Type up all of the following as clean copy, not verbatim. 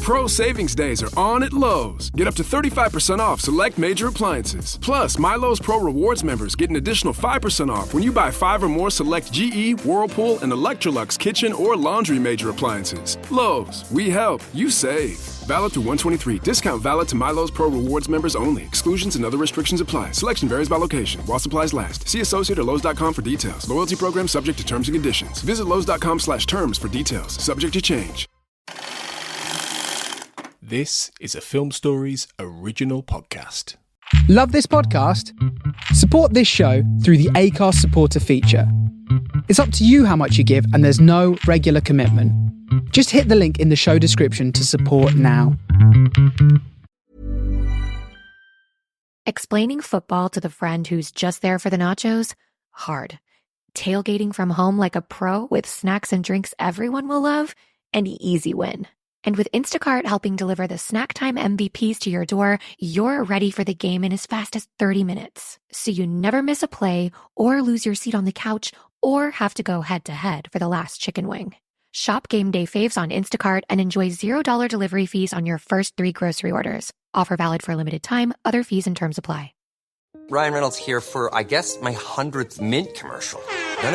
Pro Savings Days are on at Lowe's. Get up to 35% off select major appliances. Plus, My Lowe's Pro Rewards members get an additional 5% off when you buy 5 or more select GE, Whirlpool, and Electrolux kitchen or laundry major appliances. Lowe's, we help, you save. Valid through 123. Discount valid to My Lowe's Pro Rewards members only. Exclusions and other restrictions apply. Selection varies by location while supplies last. See associate or Lowe's.com for details. Loyalty program subject to terms and conditions. Visit Lowe's.com/terms for details. Subject to change. This is a Film Stories original podcast. Love this podcast? Support this show through the Acast supporter feature. It's up to you how much you give, and there's no regular commitment. Just hit the link in the show description to support now. Explaining football to the friend who's just there for the nachos? Hard. Tailgating from home like a pro with snacks and drinks everyone will love? An easy win. And with Instacart helping deliver the snack time MVPs to your door, you're ready for the game in as fast as 30 minutes. So you never miss a play or lose your seat on the couch or have to go head-to-head for the last chicken wing. Shop Game Day Faves on Instacart and enjoy $0 delivery fees on your first 3 grocery orders. Offer valid for a limited time. Other fees and terms apply. Ryan Reynolds here for, I guess, my 100th Mint commercial. No,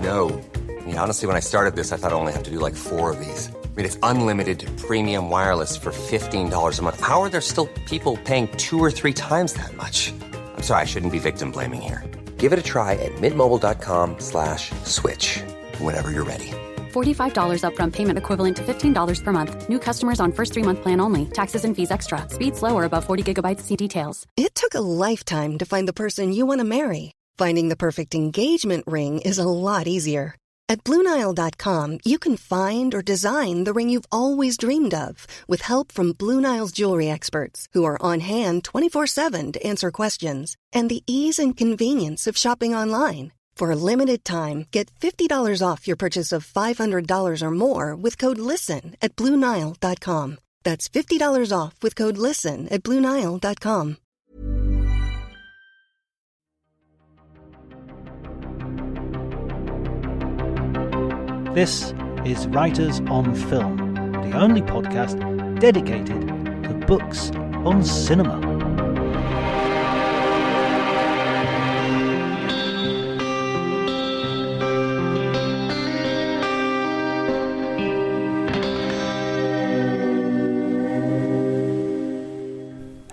don't. I mean, honestly, when I started this, I thought I only have to do like 4 of these. I mean, it's unlimited premium wireless for $15 a month. How are there still people paying 2 or 3 times that much? I'm sorry, I shouldn't be victim blaming here. Give it a try at mintmobile.com/switch. Whenever you're ready. $45 upfront payment equivalent to $15 per month. New customers on first 3-month plan only. Taxes and fees extra. Speed slower above 40 gigabytes. See details. It took a lifetime to find the person you want to marry. Finding the perfect engagement ring is a lot easier. At BlueNile.com, you can find or design the ring you've always dreamed of with help from Blue Nile's jewelry experts who are on hand 24/7 to answer questions, and the ease and convenience of shopping online. For a limited time, get $50 off your purchase of $500 or more with code LISTEN at BlueNile.com. That's $50 off with code LISTEN at BlueNile.com. This is Writers on Film, the only podcast dedicated to books on cinema.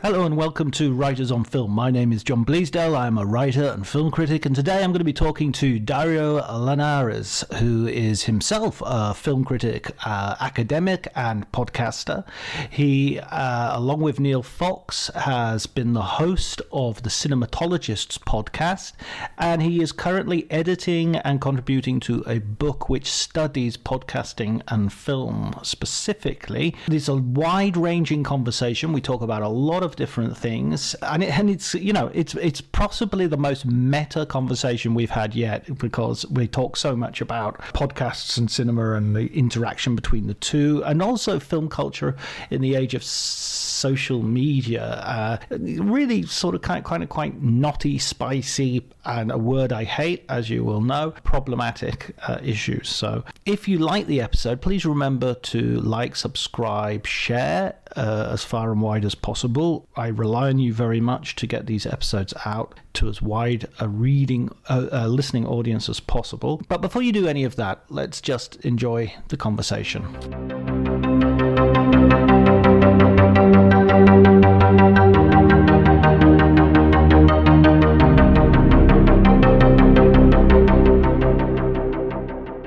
Hello and welcome to Writers on Film. My name is John Bleasdale. I'm a writer and film critic, and today I'm going to be talking to Dario Llinares, who is himself a film critic, academic and podcaster. He, along with Neil Fox, has been the host of the Cinematologists podcast, and he is currently editing and contributing to a book which studies podcasting and film specifically. It's a wide-ranging conversation. We talk about a lot of different things, and it's possibly the most meta conversation we've had yet, because we talk so much about podcasts and cinema and the interaction between the two, and also film culture in the age of social media. Really sort of kind of quite knotty, spicy, and a word I hate, as you will know, problematic issues. So if you like the episode, please remember to like, subscribe, share as far and wide as possible. I rely on you very much to get these episodes out to as wide a listening audience as possible. But before you do any of that, let's just enjoy the conversation.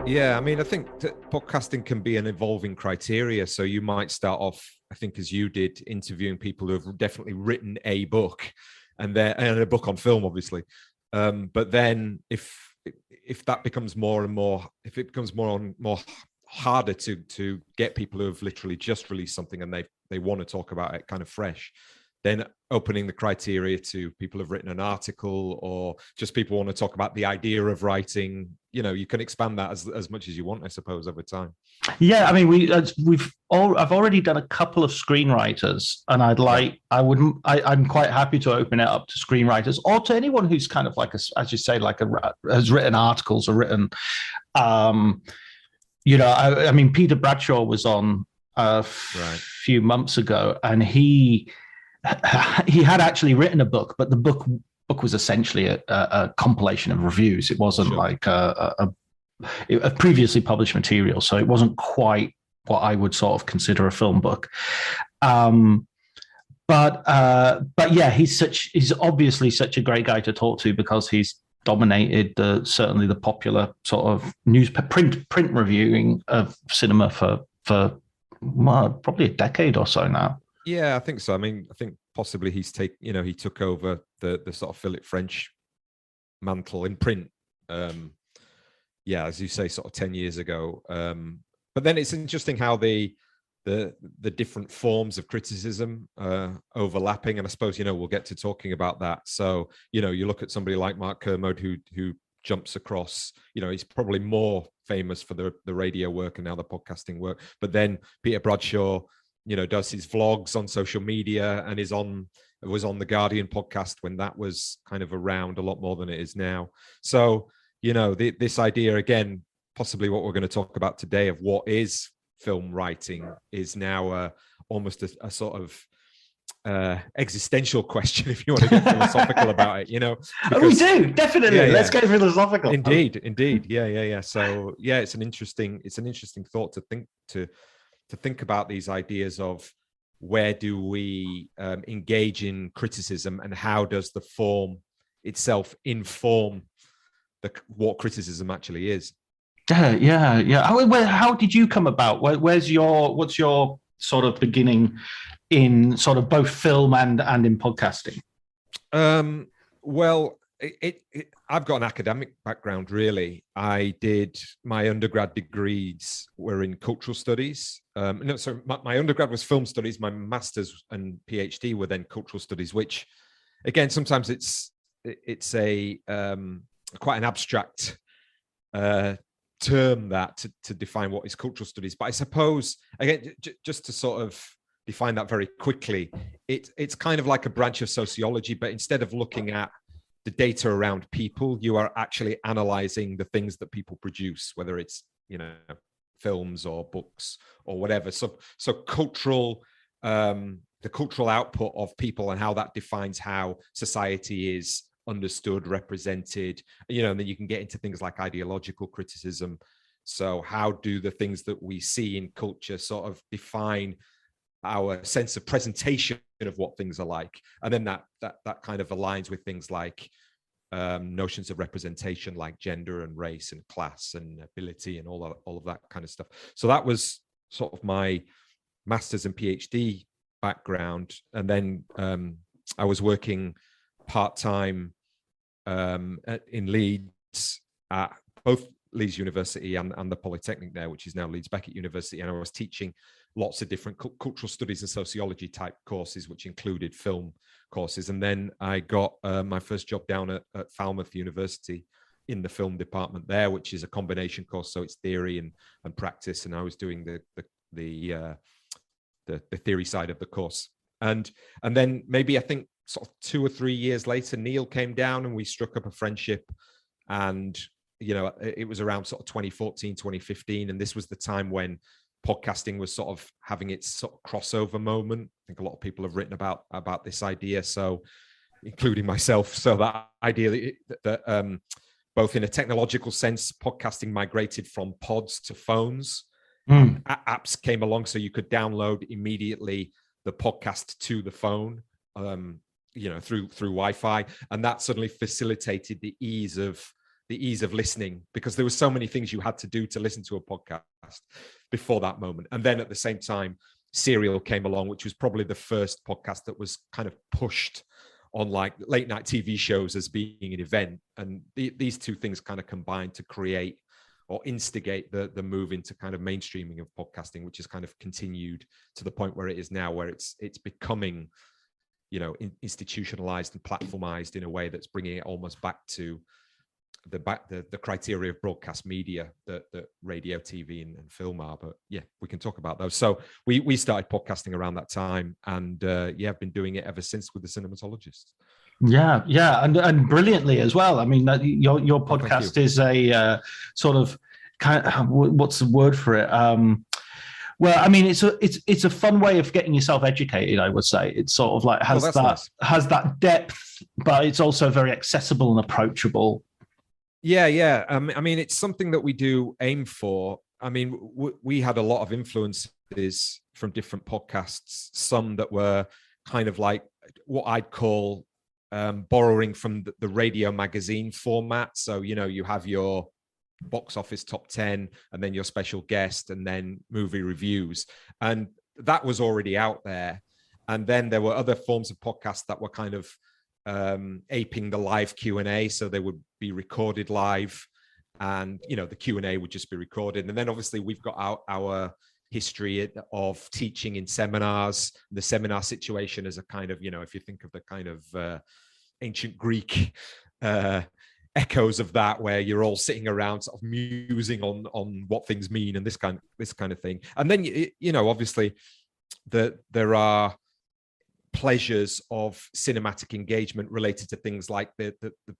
Yeah, I mean, I think that podcasting can be an evolving criteria. So you might start off, I think, as you did, interviewing people who have definitely written a book, and a book on film, obviously. But then, if that becomes more and more, if it becomes more and more harder to get people who have literally just released something and they want to talk about it kind of fresh, then opening the criteria to people who've written an article, or just people want to talk about the idea of writing, you can expand that as much as you want, I suppose, over time. Yeah, I mean, I've already done a couple of screenwriters, and I'm quite happy to open it up to screenwriters or to anyone who's kind of like, as you say, has written articles or written, I mean, Peter Bradshaw was on few months ago, and he had actually written a book, but the book was essentially a compilation of reviews. It wasn't like a previously published material, so it wasn't quite what I would sort of consider a film book. But yeah, he's obviously such a great guy to talk to, because he's dominated certainly the popular sort of print reviewing of cinema for probably a decade or so now. Yeah, I think so. I mean, I think possibly he took over the sort of Philip French mantle in print. As you say, sort of 10 years ago. But then it's interesting how the different forms of criticism overlapping, and I suppose we'll get to talking about that. So you look at somebody like Mark Kermode who jumps across. He's probably more famous for the radio work and now the podcasting work. But then Peter Bradshaw, does his vlogs on social media and was on the Guardian podcast when that was kind of around a lot more than it is now. So this idea, again, possibly what we're going to talk about today, of what is film writing, is now almost a sort of existential question, if you want to get philosophical about it, Because, we do, definitely. Let's get philosophical. Indeed. Yeah. So it's an interesting thought to think about these ideas of where do we engage in criticism, and how does the form itself inform what criticism actually is. Yeah. How did you come about? What's your sort of beginning in sort of both film and in podcasting? Well, I've got an academic background, really. I did my undergrad degrees were in cultural studies. My undergrad was film studies. My master's and PhD were then cultural studies, which, again, sometimes it's a quite an abstract term that to define what is cultural studies. But I suppose, again, just to sort of define that very quickly, it's kind of like a branch of sociology, but instead of looking at the data around people, you are actually analyzing the things that people produce, whether it's films or books or whatever. So cultural, the cultural output of people and how that defines how society is understood, represented, and then you can get into things like ideological criticism. So how do the things that we see in culture sort of define our sense of presentation of what things are like? And then that kind of aligns with things like notions of representation, like gender and race and class and ability and all of that kind of stuff. So that was sort of my master's and PhD background. And then I was working part-time in Leeds at both Leeds University and the Polytechnic there, which is now Leeds Beckett University. And I was teaching lots of different cultural studies and sociology type courses, which included film courses. And then I got my first job down at Falmouth University in the film department there, which is a combination course. So it's theory and practice. And I was doing the theory side of the course. And then maybe I think sort of 2 or 3 years later, Neil came down and we struck up a friendship. And, it was around sort of 2014, 2015. And this was the time when podcasting was sort of having its sort of crossover moment. I think a lot of people have written about this idea, so including myself. So that idea that both in a technological sense, podcasting migrated from pods to phones. Apps came along so you could download immediately the podcast to the phone, through Wi-Fi, and that suddenly facilitated the ease of listening, because there were so many things you had to do to listen to a podcast before that moment. And then at the same time, Serial came along, which was probably the first podcast that was kind of pushed on like late night TV shows as being an event. And these two things kind of combined to create or instigate the move into kind of mainstreaming of podcasting, which has kind of continued to the point where it is now, where it's becoming, institutionalized and platformized in a way that's bringing it almost back to the criteria of broadcast media that radio, TV, and film are. But yeah, we can talk about those. So we started podcasting around that time, and I've been doing it ever since with the Cinematologists. Yeah, and brilliantly as well. I mean, your podcast is a sort of kind of, what's the word for it? Well, I mean, it's a fun way of getting yourself educated. I would say it's sort of like has that depth, but it's also very accessible and approachable. Yeah. I mean, it's something that we do aim for. I mean, we had a lot of influences from different podcasts, some that were kind of like what I'd call borrowing from the radio magazine format. So, you have your box office top 10 and then your special guest and then movie reviews. And that was already out there. And then there were other forms of podcasts that were kind of aping the live Q&A. So they would be recorded live and, the Q&A would just be recorded. And then obviously we've got our history of teaching in seminars, the seminar situation as a kind of, if you think of the kind of ancient Greek echoes of that, where you're all sitting around sort of musing on what things mean and this kind of thing. And then, obviously there are pleasures of cinematic engagement related to things like the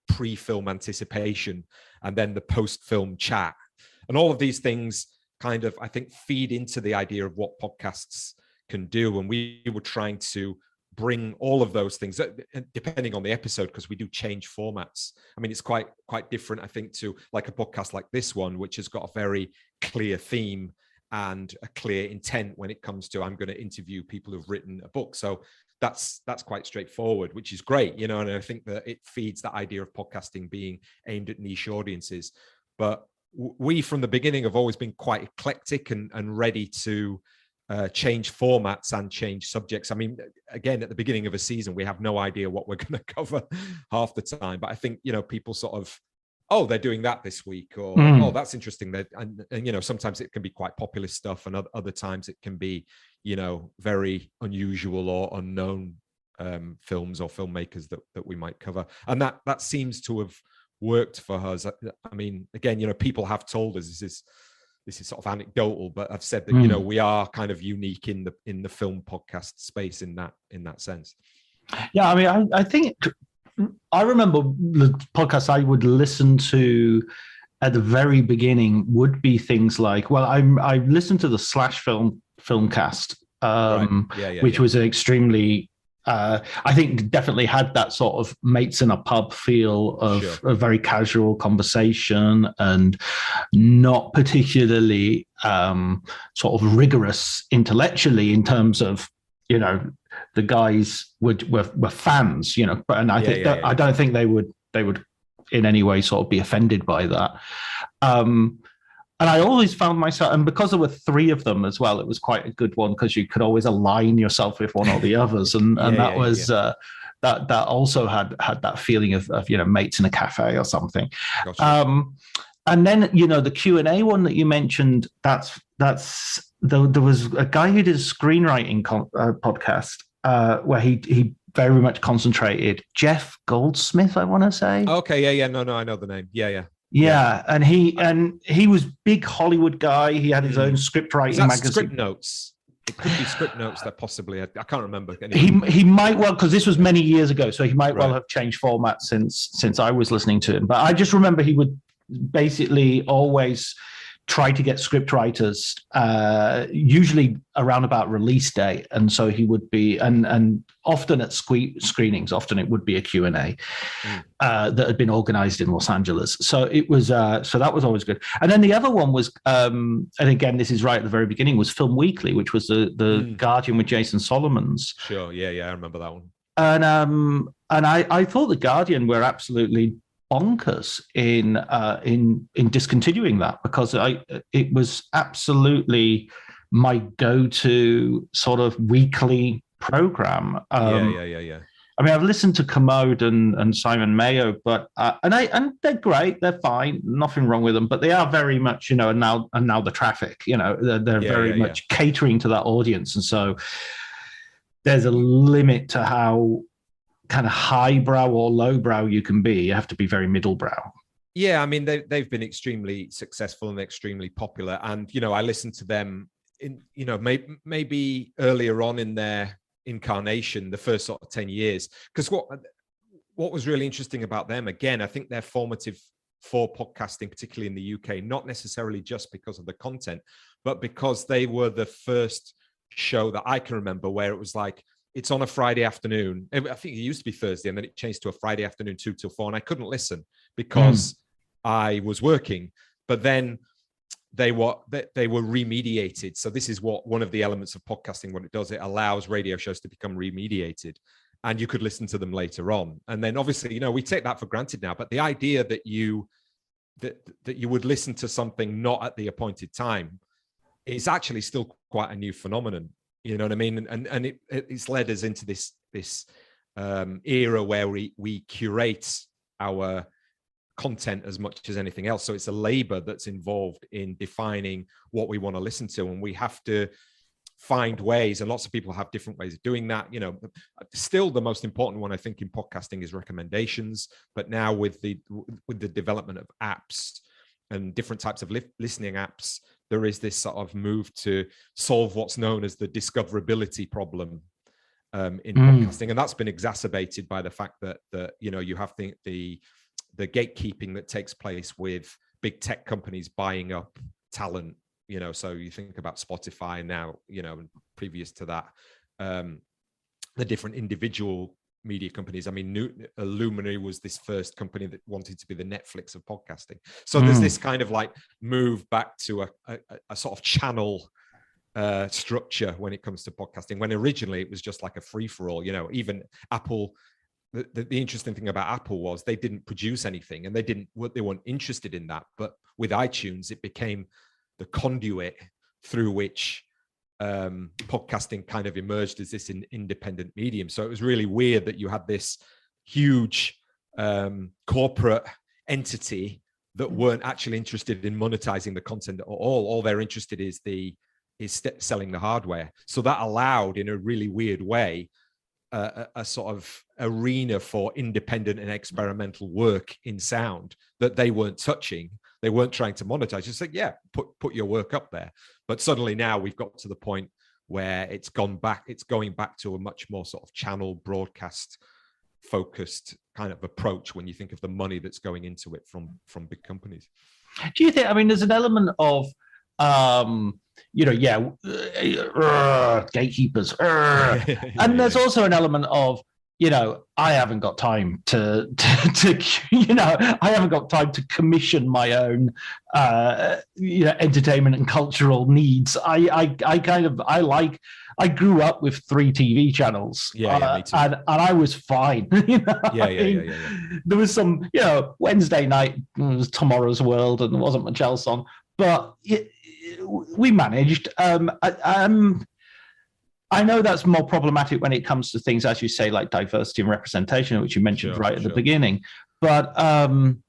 pre-film anticipation and then the post-film chat. And all of these things kind of, I think, feed into the idea of what podcasts can do. And we were trying to bring all of those things, depending on the episode, because we do change formats. I mean, it's quite different, I think, to like a podcast like this one, which has got a very clear theme and a clear intent when it comes to, I'm going to interview people who've written a book. So that's quite straightforward, which is great, and I think that it feeds that idea of podcasting being aimed at niche audiences. But we, from the beginning, have always been quite eclectic and ready to change formats and change subjects. I mean, again, at the beginning of a season, we have no idea what we're going to cover half the time. But I think, people sort of, oh, they're doing that this week, or oh, that's interesting. And sometimes it can be quite popular stuff, and other times it can be, very unusual or unknown films or filmmakers that we might cover. And that seems to have worked for us. I mean, again, people have told us this is sort of anecdotal, but I've said that we are kind of unique in the film podcast space in that sense. Yeah, I mean, I think I remember the podcasts I would listen to at the very beginning would be things like, well, I listened to the Slash Filmcast, which was an extremely I think definitely had that sort of mates in a pub feel of a very casual conversation and not particularly sort of rigorous intellectually in terms of, the guys were fans, but and I think I don't think they would in any way sort of be offended by that. And I always found myself, and because there were three of them as well, it was quite a good one because you could always align yourself with one or the others, and that also had that feeling of mates in a cafe or something. Gotcha. And then the Q&A one that you mentioned, there was a guy who did a screenwriting podcast where he very much concentrated. Jeff Goldsmith, I want to say. Okay, no, I know the name. Yeah, and he was big Hollywood guy. He had his own script writing magazine. Script Notes. It could be Script Notes that possibly I can't remember. Anyway. He might well, because this was many years ago, so he might well have changed format since I was listening to him. But I just remember he would basically always try to get script writers, usually around about release day, and so he would be and often at screenings, often it would be a Q&A that had been organized in Los Angeles. So it was so that was always good. And then the other one was, and again, this is right at the very beginning, was Film Weekly, which was the Guardian with Jason Solomons. Sure, yeah, I remember that one. And I thought the Guardian were absolutely bonkers in discontinuing that, because it was absolutely my go-to sort of weekly program. Yeah. I mean, I've listened to Commode and Simon Mayo, but and they're great, they're fine, nothing wrong with them, but they are very much, and now the traffic, they're very much catering to that audience, and so there's a limit to how kind of highbrow or lowbrow you can be. You have to be very middlebrow. Yeah, I mean, they've been extremely successful and extremely popular, and I listened to them in maybe earlier on in their incarnation, the first sort of 10 years, because what was really interesting about them, again, I think their formative for podcasting, particularly in the UK, not necessarily just because of the content, but because they were the first show that I can remember where it was like, it's on a Friday afternoon. I think it used to be Thursday, and then it changed to a Friday afternoon, 2 till 4, and I couldn't listen because I was working. But then they were remediated. So this is what one of the elements of podcasting, what it does, it allows radio shows to become remediated, and you could listen to them later on. And then obviously, we take that for granted now, but the idea that you would listen to something not at the appointed time is actually still quite a new phenomenon. You know what I mean? And it's led us into this era where we curate our content as much as anything else. So it's a labor that's involved in defining what we want to listen to, and we have to find ways, and lots of people have different ways of doing that. Still the most important one, I think, in podcasting is recommendations. But now with the development of apps and different types of listening apps, there is this sort of move to solve what's known as the discoverability problem in podcasting, and that's been exacerbated by the fact that you have the gatekeeping that takes place with big tech companies buying up talent. So you think about Spotify now, and previous to that, the different individual media companies. I mean, Luminary was this first company that wanted to be the Netflix of podcasting. So there's this kind of like move back to a sort of channel structure when it comes to podcasting, when originally it was just like a free-for-all. Even Apple, the interesting thing about Apple was they didn't produce anything, and they weren't interested in that. But with iTunes, it became the conduit through which podcasting kind of emerged as this independent medium. So it was really weird that you had this huge corporate entity that weren't actually interested in monetizing the content at all. All they're interested is selling the hardware. So that allowed, in a really weird way, a sort of arena for independent and experimental work in sound that they weren't touching. They weren't trying to monetize. Just like, yeah, put your work up there. But suddenly now we've got to the point where it's going back to a much more sort of channel broadcast focused kind of approach when you think of the money that's going into it from big companies. Do you think, there's an element of, gatekeepers, and there's also an element of, I haven't got time to I haven't got time to commission my own, entertainment and cultural needs. I grew up with 3 TV channels, me too. And I was fine. There was some, Wednesday night was Tomorrow's World, and there wasn't much else on, but we managed. I know that's more problematic when it comes to things, as you say, like diversity and representation, which you mentioned at the beginning. But kind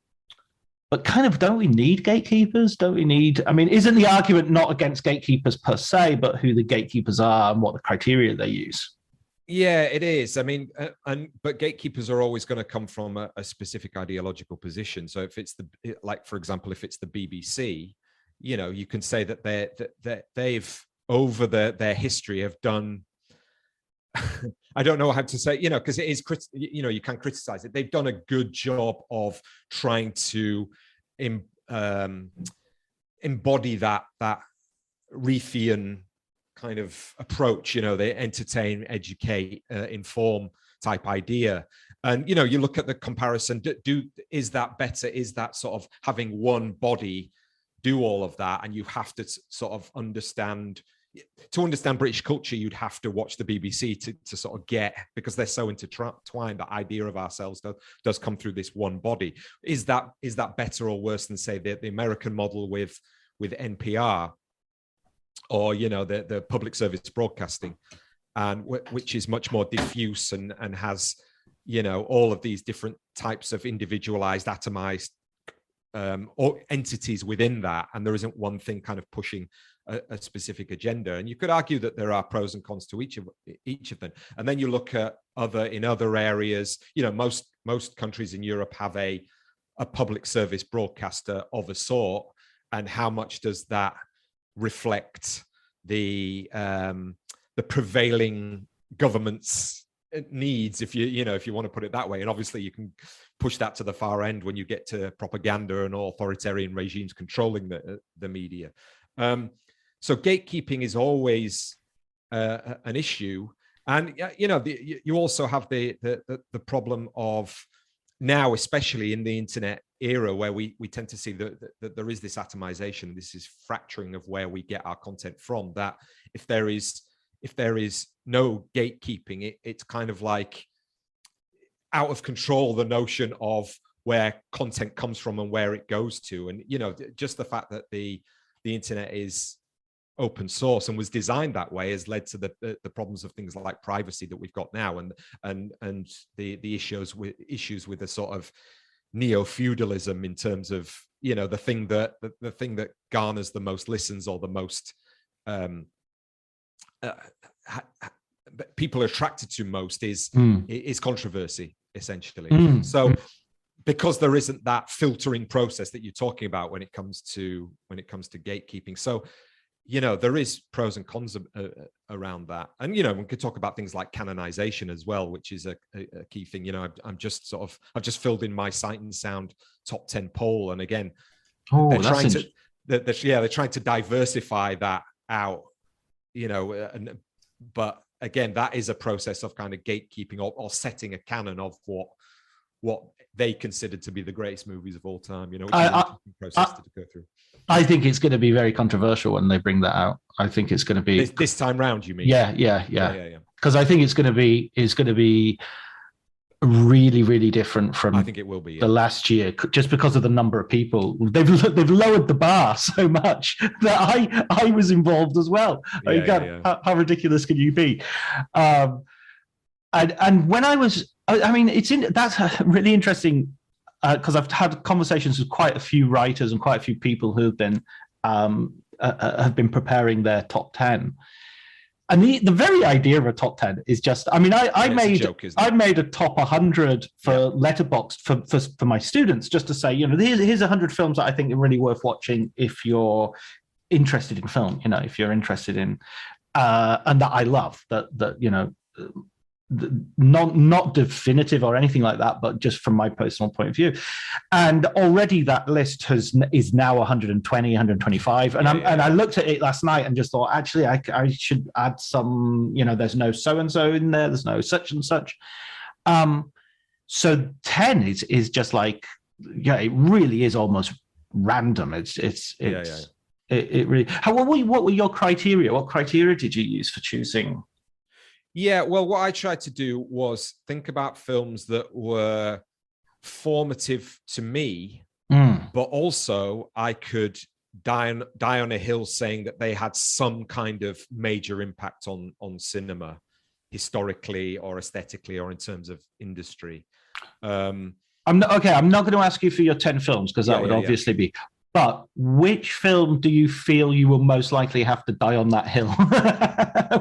of, don't we need gatekeepers? Don't we need? Isn't the argument not against gatekeepers per se, but who the gatekeepers are and what the criteria they use? Yeah, it is. But gatekeepers are always going to come from a specific ideological position. So if it's for example, if it's the BBC, you can say that they've over their history have done, I don't know how to say, because it is, you can criticize it. They've done a good job of trying to embody that Reithian kind of approach, they entertain, educate, inform type idea. And, you look at the comparison, is that better? Is that sort of having one body do all of that? And you have to sort of understand British culture, you'd have to watch the BBC to sort of get, because they're so intertwined, the idea of ourselves does come through this one body. Is that better or worse than, say, the American model with NPR, or the public service broadcasting, and which is much more diffuse and has all of these different types of individualized, atomized or entities within that, and there isn't one thing kind of pushing a specific agenda. And you could argue that there are pros and cons to each of them. And then you look at in other areas, most countries in Europe have a public service broadcaster of a sort, and how much does that reflect the prevailing government's needs, if if you want to put it that way. And obviously you can push that to the far end when you get to propaganda and authoritarian regimes controlling the media. So gatekeeping is always an issue. And you also have the problem of now, especially in the internet era, where we tend to see that there is this atomization, this is fracturing of where we get our content from, that if there is no gatekeeping, it's kind of like out of control, the notion of where content comes from and where it goes to. And just the fact that the internet is open source and was designed that way has led to the problems of things like privacy that we've got now, and the issues with the sort of neo-feudalism in terms of the thing that garners the most listens or the most people are attracted to most is controversy, essentially. So because there isn't that filtering process that you're talking about when it comes to gatekeeping, so there is pros and cons around that. And we could talk about things like canonization as well, which is a key thing. I've just filled in my Sight and Sound top 10 poll, and again, they're trying to diversify that out, but again, that is a process of kind of gatekeeping or setting a canon of what they considered to be the greatest movies of all time, which is an interesting process to go through. I think it's going to be very controversial when they bring that out. I think it's going to be this time round. You mean? Yeah. Because I think it's going to be really, really different from. I think it will be the last year, just because of the number of people. They've lowered the bar so much that I was involved as well. How ridiculous can you be? And when I was, that's really interesting. Because I've had conversations with quite a few writers and quite a few people who have been preparing their top 10. And the very idea of a top 10 is just, I made a top 100 for Letterboxd for my students, just to say, here's 100 films that I think are really worth watching if you're interested in film, if you're interested in, and that I love, that not definitive or anything like that, but just from my personal point of view. And already that list is now 120, 125. And I looked at it last night and just thought, actually, I should add some, there's no so-and-so in there, there's no such and such. So 10 is just like, it really is almost random. It really. What were your criteria? What criteria did you use for choosing? Yeah, well, what I tried to do was think about films that were formative to me, but also I could die on a hill saying that they had some kind of major impact on cinema, historically or aesthetically or in terms of industry. I'm not going to ask you for your 10 films, because that would obviously be. But which film do you feel you will most likely have to die on that hill?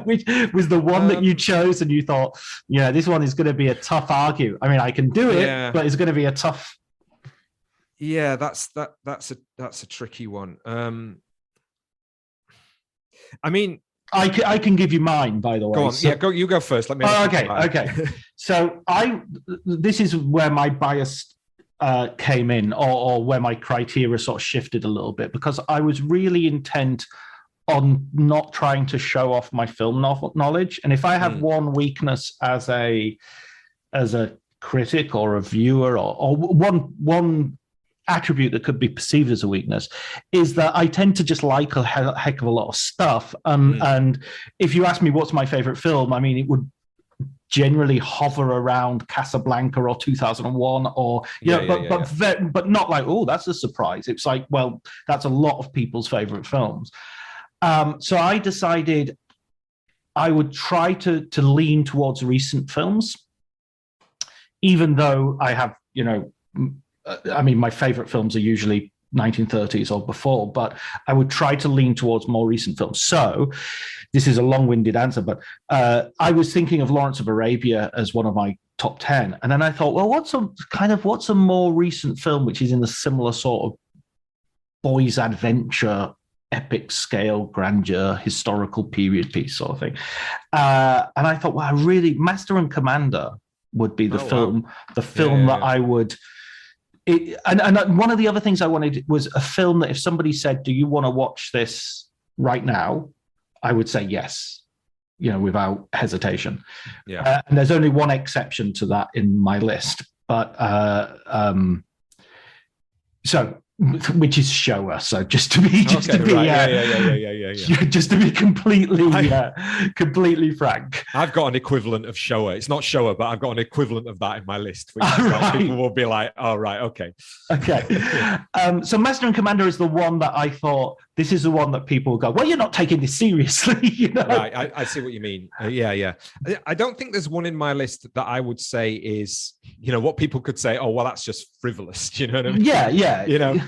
Which was the one that you chose and you thought, this one is going to be a tough argue. I mean, I can do it, but it's going to be a tough. Yeah, that's a tricky one. I can give you mine, by the way. Go on. You go first. Let me. Okay. So this is where my bias came in, or where my criteria sort of shifted a little bit, because I was really intent on not trying to show off my film knowledge. And if I have one weakness as a critic or a viewer, or one attribute that could be perceived as a weakness, is that I tend to just like a heck of a lot of stuff. And if you ask me what's my favorite film, it would generally hover around Casablanca or 2001 or but not like, oh, that's a surprise. It's like, well, that's a lot of people's favorite films. So I decided I would try to lean towards recent films, even though I have, my favorite films are usually 1930s or before, but I would try to lean towards more recent films. So this is a long-winded answer, but I was thinking of Lawrence of Arabia as one of my top 10. And then I thought, well, what's a more recent film which is in the similar sort of boys' adventure epic scale, grandeur, historical period piece sort of thing. And I thought, well, Master and Commander would be the film that I would. And one of the other things I wanted was a film that if somebody said, "Do you want to watch this right now?" I would say yes, without hesitation. Yeah. And there's only one exception to that in my list, but which is Showa. So just to be completely frank, I've got an equivalent of Showa. It's not Showa, but I've got an equivalent of that in my list. Which people will be like, "Oh, right, okay." So Master and Commander is the one that I thought, this is the one that people go, "Well, you're not taking this seriously." Right, I see what you mean. Yeah. I don't think there's one in my list that I would say is, what people could say, "Oh, well, that's just frivolous." Do you know what I mean? Yeah.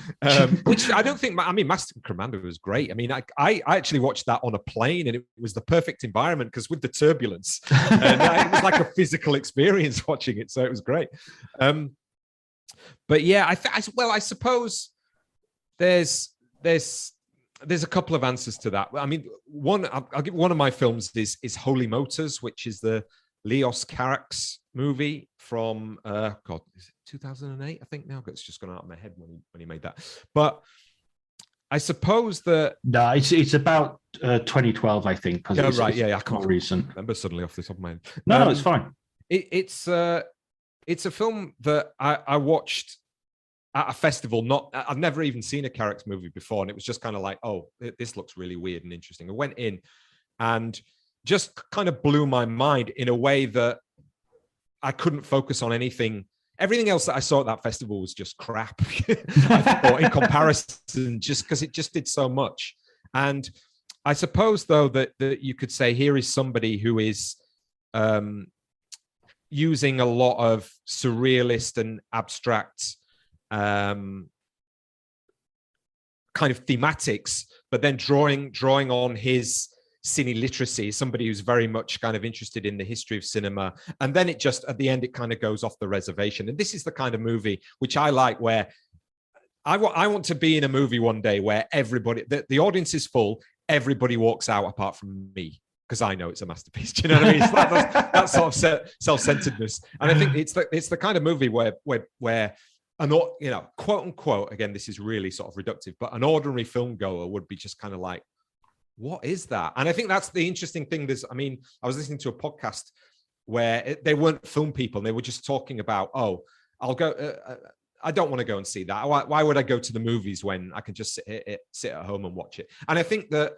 Which I don't think. Master and Commander was great. I mean, I actually watched that on a plane, and it was the perfect environment because with the turbulence, and it was like a physical experience watching it. So it was great. But yeah, I suppose there's a couple of answers to that. I mean, I'll give one of my films is Holy Motors, which is the Leos Carax movie from is it 2008? I think now it's just gone out of my head when he made that. But I suppose that no, it's about 2012, I think. I can't recent. Remember suddenly off the top of my head. No, it's fine. It's a film that I watched at a festival. I've never even seen a Carax movie before, and it was just kind of like, oh, this looks really weird and interesting. I went in and just kind of blew my mind in a way that I couldn't focus on anything. Everything else that I saw at that festival was just crap. I thought in comparison, just because it just did so much. And I suppose, though, that you could say here is somebody who is using a lot of surrealist and abstract kind of thematics, but then drawing on his cine literacy, somebody who's very much kind of interested in the history of cinema. And then it just, at the end, it kind of goes off the reservation. And this is the kind of movie which I like, where I want to be in a movie one day where everybody, the audience is full, everybody walks out apart from me, because I know it's a masterpiece. Do you know what I mean? It's that sort of self-centeredness. And I think it's the kind of movie where an, quote unquote, again, this is really sort of reductive, but an ordinary film goer would be just kind of like, what is that? And I think that's the interesting thing. I was listening to a podcast where they weren't film people, and they were just talking about, I'll go, I don't want to go and see that. Why would I go to the movies when I can just sit at home and watch it? And I think that,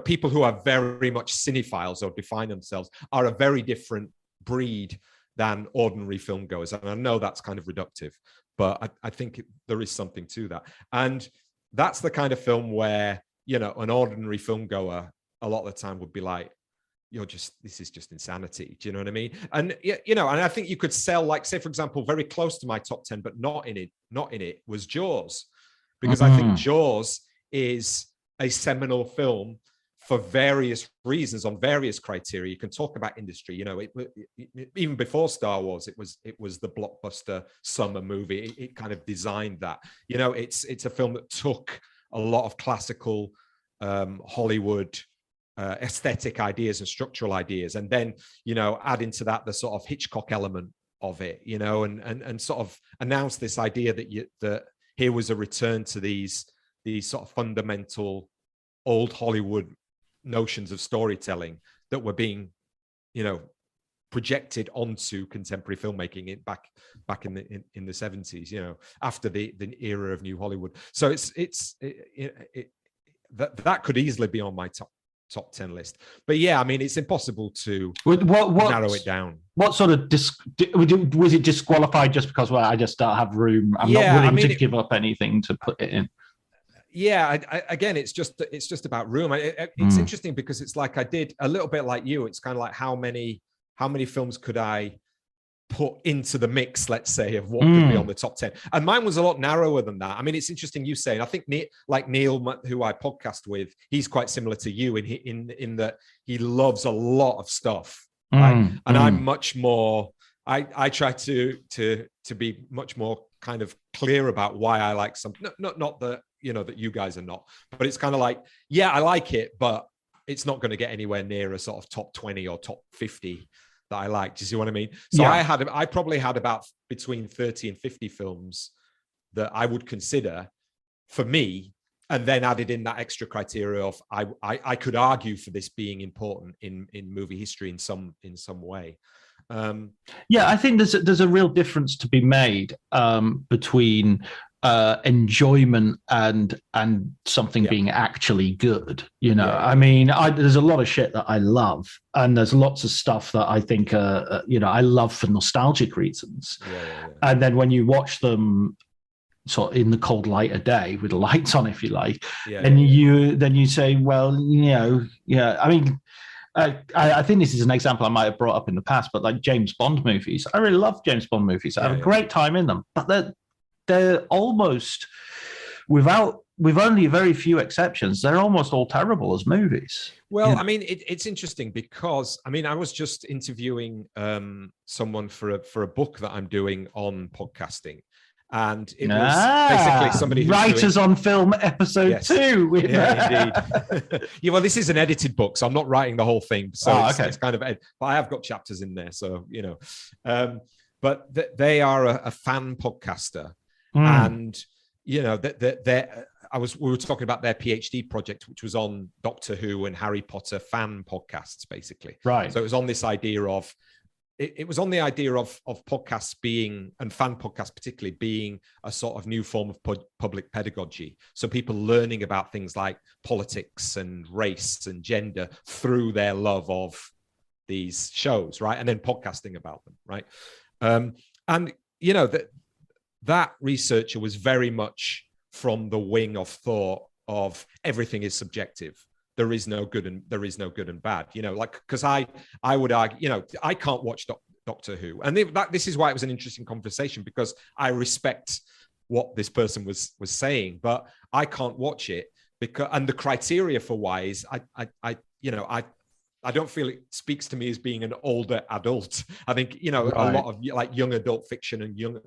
people who are very much cinephiles or define themselves are a very different breed than ordinary film goers. And I know that's kind of reductive, but I think there is something to that. And that's the kind of film where, an ordinary film goer a lot of the time would be like, this is just insanity. Do you know what I mean? And, and I think you could sell, like, say, for example, very close to my top 10, but not in it was Jaws, because I think Jaws is a seminal film for various reasons, on various criteria. You can talk about industry, even before Star Wars, it was the blockbuster summer movie. It kind of designed that, it's a film that took a lot of classical Hollywood aesthetic ideas and structural ideas, and then add into that the sort of Hitchcock element of it, and sort of announce this idea that here was a return to these sort of fundamental old Hollywood notions of storytelling that were being projected onto contemporary filmmaking back in the 70s, after the era of New Hollywood. So that could easily be on my top 10 list. But yeah, I mean, it's impossible to narrow it down. What sort of was it disqualified just because I just don't have room? I'm not willing to give up anything to put it in. Yeah, again, it's just about room. It's interesting because it's like I did a little bit like you. It's kind of like how many films could I put into the mix, let's say, of what could be on the top 10. And mine was a lot narrower than that. I mean, it's interesting you saying. I think Neil, who I podcast with, he's quite similar to you in that he loves a lot of stuff. Right? And I'm much more. I try to be much more kind of clear about why I like something. Not that that you guys are not. But it's kind of like, yeah, I like it, but it's not going to get anywhere near a sort of top 20 or top 50 that I like. Do you see what I mean? So I probably had about between 30 and 50 films that I would consider for me, and then added in that extra criteria of I could argue for this being important in movie history in some way. I think there's a real difference to be made between enjoyment and something being actually good. I mean, there's a lot of shit that I love, and there's lots of stuff that I think I love for nostalgic reasons. And then when you watch them sort of in the cold light of day with the lights on, if you like, you say, well, I mean, I think this is an example I might have brought up in the past, but like James Bond movies, I really love James Bond movies. I have a great time in them, but they're almost, with only very few exceptions, they're almost all terrible as movies. Well, I mean, it's interesting because, I mean, I was just interviewing someone for a book that I'm doing on podcasting. And it was basically somebody Writers on Film episode 2. Indeed. Well, this is an edited book, so I'm not writing the whole thing. So it's kind of, but I have got chapters in there. So, but they are a fan podcaster. And, we were talking about their PhD project, which was on Doctor Who and Harry Potter fan podcasts, basically. Right. So it was on this idea of, it was on the idea of podcasts being, and fan podcasts particularly, being a sort of new form of public pedagogy. So people learning about things like politics and race and gender through their love of these shows, right? And then podcasting about them, right? That researcher was very much from the wing of thought of everything is subjective. There is no good and bad, because I would argue, I can't watch Doctor Who. And this is why it was an interesting conversation, because I respect what this person was saying, but I can't watch it and the criteria for why is I don't feel it speaks to me as being an older adult. I think, a lot of like young adult fiction and young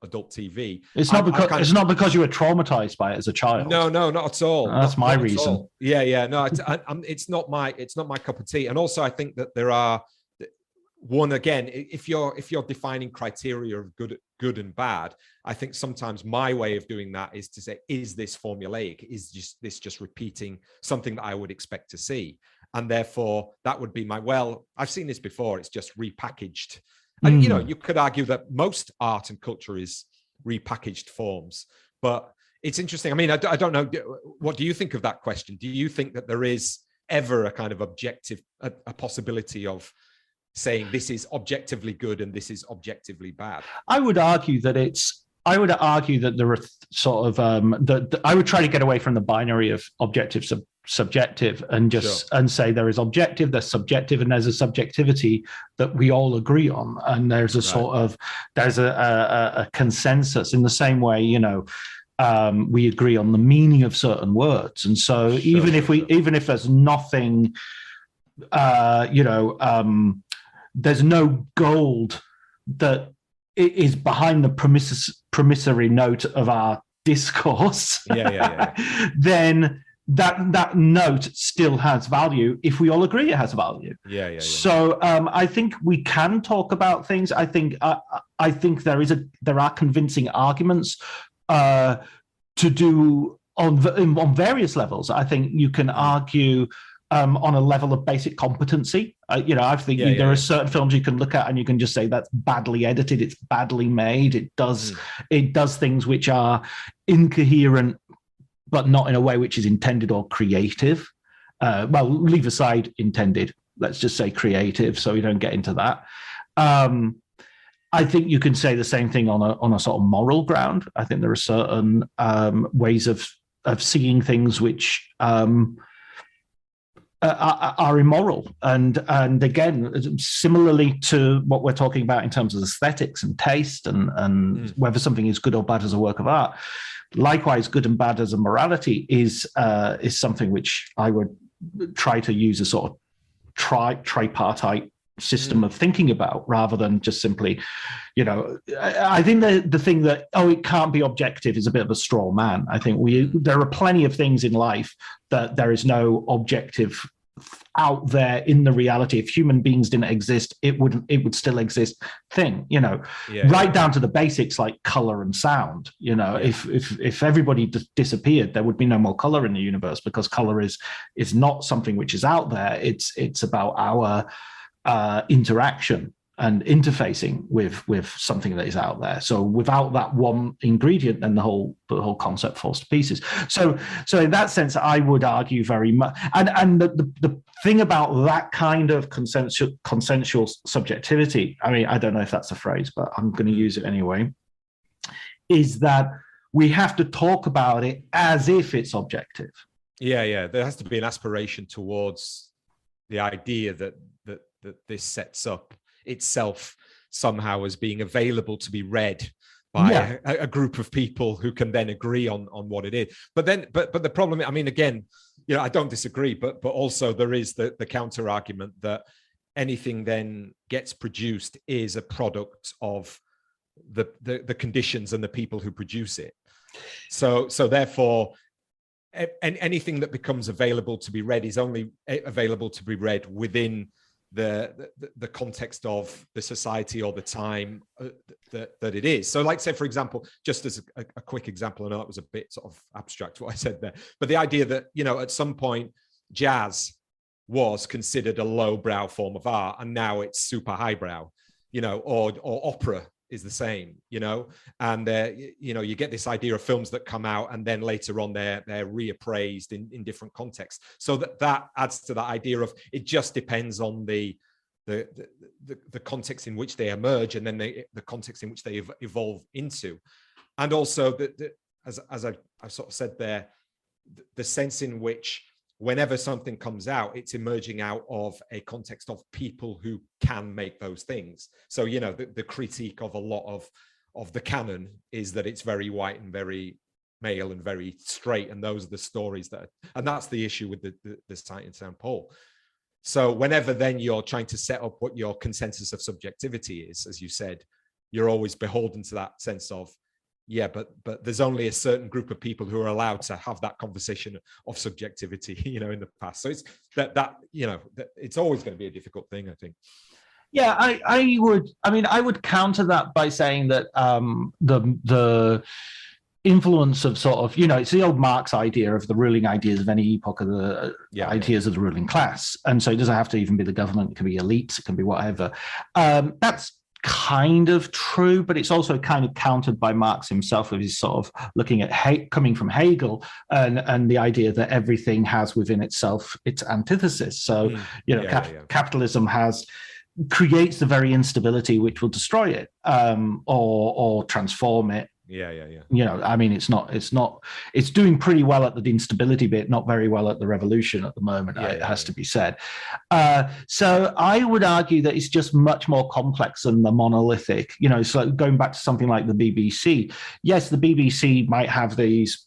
adult TV. It's not because you were traumatized by it as a child. No, not at all. That's my reason. Yeah. No, it's not my cup of tea. And also I think that there are, one, again, if you're defining criteria of good and bad, I think sometimes my way of doing that is to say, is this formulaic? Is this just repeating something that I would expect to see? And therefore, that would be I've seen this before, it's just repackaged. And, you could argue that most art and culture is repackaged forms. But it's interesting. I mean, I don't know. What do you think of that question? Do you think that there is ever a kind of objective, a possibility of saying this is objectively good and this is objectively bad? I would argue that there are sort of I would try to get away from the binary of objective subjective and just and say there is objective, there's subjective, and there's a subjectivity that we all agree on, and there's a sort of a consensus in the same way we agree on the meaning of certain words. And so even if there's nothing there's no gold that is behind the promissory note of our discourse, then that note still has value if we all agree it has value. So I think we can talk about things. I think there are convincing arguments to do on various levels. I think you can argue on a level of basic competency. I think there are certain films you can look at and you can just say that's badly edited, it's badly made, it does things which are incoherent, but not in a way which is intended or creative. Well, leave aside intended, let's just say creative, so we don't get into that. I think you can say the same thing on a sort of moral ground. I think there are certain ways of seeing things which are immoral, and again, similarly to what we're talking about in terms of aesthetics and taste, and whether something is good or bad as a work of art. Likewise, good and bad as a morality is something which I would try to use a sort of tripartite system of thinking about, rather than just simply, I think the thing that, it can't be objective is a bit of a straw man. I think there are plenty of things in life that there is no objective out there in the reality. If human beings didn't exist, it would still exist thing, down to the basics like color and sound. If everybody disappeared, there would be no more color in the universe, because color is not something which is out there. It's about our interaction and interfacing with something that is out there. So without that one ingredient, then the whole concept falls to pieces. So in that sense, I would argue very much. And the thing about that kind of consensual subjectivity, I mean, I don't know if that's a phrase, but I'm going to use it anyway, is that we have to talk about it as if it's objective. Yeah. There has to be an aspiration towards the idea that this sets up itself somehow as being available to be read by a group of people who can then agree on what it is. But the problem, I mean, again, I don't disagree, but also there is the counter argument that anything then gets produced is a product of the conditions and the people who produce it. So therefore, anything that becomes available to be read is only available to be read within the context of the society or the time that it is. So like, say, for example, just as a quick example, I know that was a bit sort of abstract what I said there, but the idea that, at some point jazz was considered a lowbrow form of art, and now it's super highbrow, or opera is the same, and you get this idea of films that come out and then later on they're reappraised in different contexts. So that adds to that idea of it just depends on the context in which they emerge, and then the context in which they evolve into. And also as I've sort of said there, the sense in which whenever something comes out, it's emerging out of a context of people who can make those things. So, the critique of a lot of the canon is that it's very white and very male and very straight. And those are the stories and that's the issue with the Sight and Sound poll. So whenever then you're trying to set up what your consensus of subjectivity is, as you said, you're always beholden to that sense of, but there's only a certain group of people who are allowed to have that conversation of subjectivity, in the past. So it's that it's always going to be a difficult thing, I think. Yeah, I would counter that by saying that the influence of sort of, it's the old Marx idea of the ruling ideas of any epoch of the ideas of the ruling class. And so it doesn't have to even be the government, it can be elites, it can be whatever. That's kind of true, but it's also kind of countered by Marx himself, with his sort of looking at coming from Hegel and the idea that everything has within itself its antithesis. So, capitalism creates the very instability which will destroy it, or transform it. It's doing pretty well at the instability bit, not very well at the revolution at the moment. It has to be said. So I would argue that it's just much more complex than the monolithic. So going back to something like the BBC. Yes, the BBC might have these.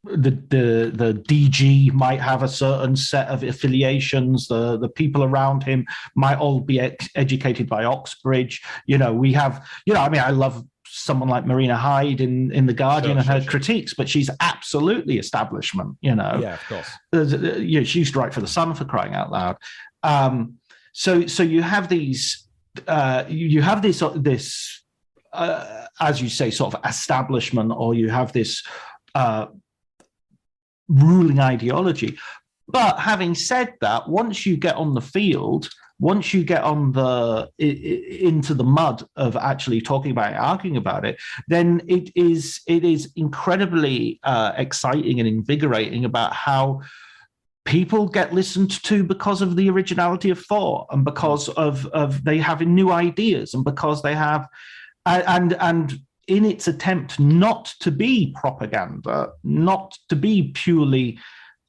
The DG might have a certain set of affiliations. The people around him might all be educated by Oxbridge. We have. I love someone like Marina Hyde in The Guardian and her critiques, but she's absolutely establishment, Yeah, of course. She used to write for The Sun, for crying out loud. So you have these, this as you say, sort of establishment, or you have this ruling ideology. But having said that, once you get on the field, once you get on into the mud of actually talking about it, arguing about it, then it is incredibly exciting and invigorating about how people get listened to because of the originality of thought, and because of they have new ideas, and because they have and in its attempt not to be propaganda, not to be purely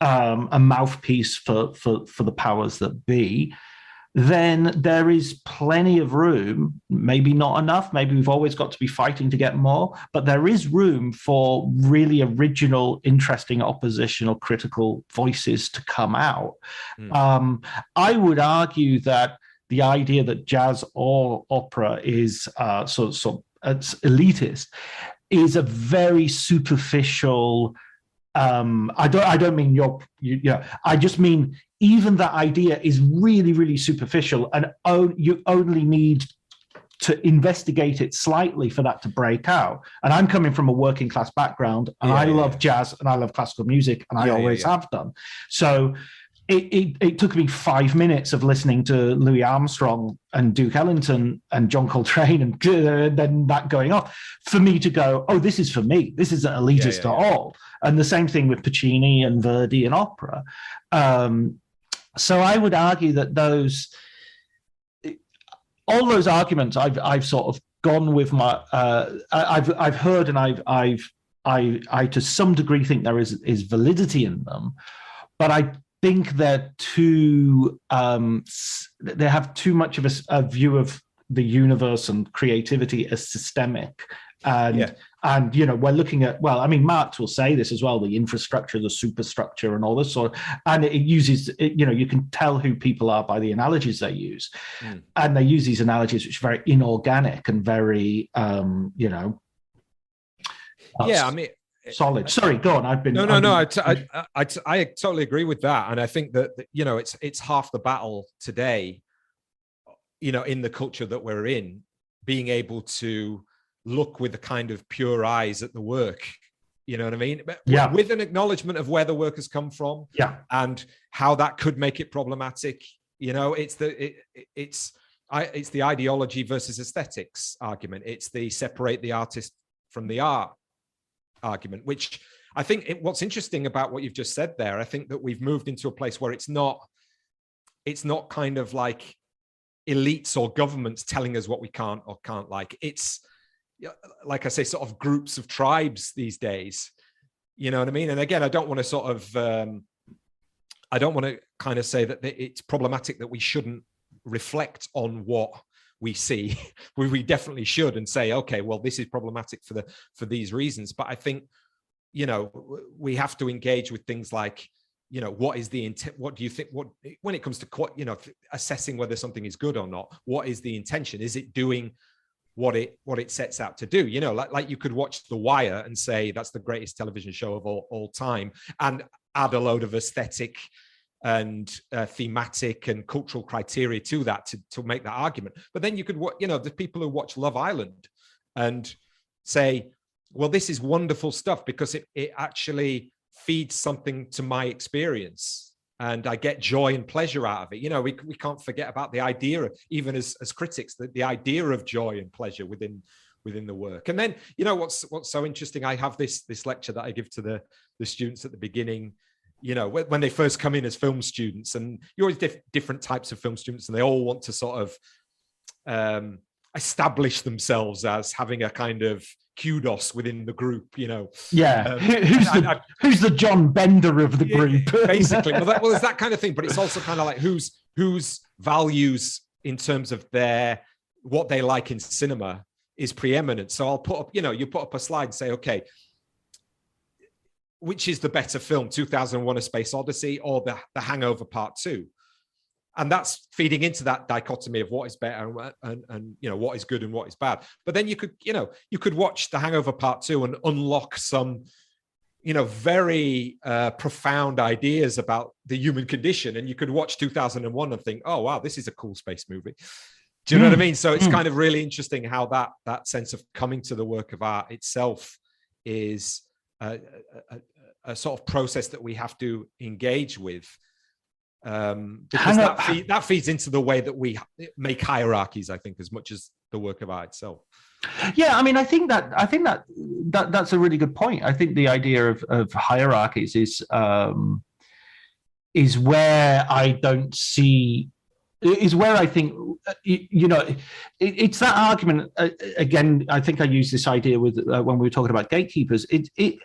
a mouthpiece for the powers that be, then there is plenty of room, maybe not enough, maybe we've always got to be fighting to get more, but there is room for really original, interesting, oppositional, critical voices to come out. I would argue that the idea that jazz or opera is it's elitist is a very superficial. I don't mean I just mean even that idea is really, really superficial, and you only need to investigate it slightly for that to break out. And I'm coming from a working class background, and I love jazz and I love classical music, and I always have done. So it took me 5 minutes of listening to Louis Armstrong and Duke Ellington and John Coltrane and then that going off for me to go, oh, this is for me. This isn't elitist at all. And the same thing with Puccini and Verdi and opera. So I would argue that all those arguments I've sort of gone with my I've heard, and I to some degree think there is validity in them, but I think they're they have too much of a view of the universe and creativity as systemic. And we're looking at, Marx will say this as well, the infrastructure, the superstructure and all this sort of, and it uses, you can tell who people are by the analogies they use. And they use these analogies which are very inorganic and very, solid. Sorry, go on. I totally agree with that. And I think that, it's half the battle today, in the culture that we're in, being able to look with the kind of pure eyes at the work, you know what I mean? With an acknowledgement of where the work has come from, and how that could make it problematic. It's the ideology versus aesthetics argument. It's the separate the artist from the art argument, which I think what's interesting about what you've just said there, I think that we've moved into a place where it's not kind of like elites or governments telling us what we can't or can't like. It's, like I say, sort of groups of tribes these days, you know what I mean? And again, I don't want to kind of say that it's problematic that we shouldn't reflect on what we see. We definitely should, and say, okay, well, this is problematic for these reasons. But I think, we have to engage with things like, what is the intent? What do you think? When it comes to, assessing whether something is good or not, what is the intention? Is it doing what it sets out to do? Like you could watch The Wire and say that's the greatest television show of all time, and add a load of aesthetic and thematic and cultural criteria to that to make that argument. But then you could, the people who watch Love Island and say, well, this is wonderful stuff because it actually feeds something to my experience, and I get joy and pleasure out of it. We can't forget about the idea of, even as critics, the idea of joy and pleasure within the work. And then, what's so interesting, I have this lecture that I give to the students at the beginning, when they first come in as film students, and you always different types of film students, and they all want to sort of establish themselves as having a kind of kudos within the group, who's the John Bender of the group, basically. Well, there's that kind of thing, but it's also kind of like whose values in terms of what they like in cinema is preeminent. So I'll put up, you put up a slide and say, okay, which is the better film, 2001: A Space Odyssey or the Hangover Part 2? And that's feeding into that dichotomy of what is better and what is good and what is bad. But then you could watch The Hangover Part 2 and unlock some, very profound ideas about the human condition. And you could watch 2001 and think, oh, wow, this is a cool space movie. Do you know what I mean? So it's kind of really interesting how that sense of coming to the work of art itself is a sort of process that we have to engage with. Because that feeds into the way that we make hierarchies, I think, as much as the work of art itself. Yeah, I think that's a really good point. I think the idea of hierarchies is where I don't see, is where I think, it's that argument again. I think I used this idea with when we were talking about gatekeepers.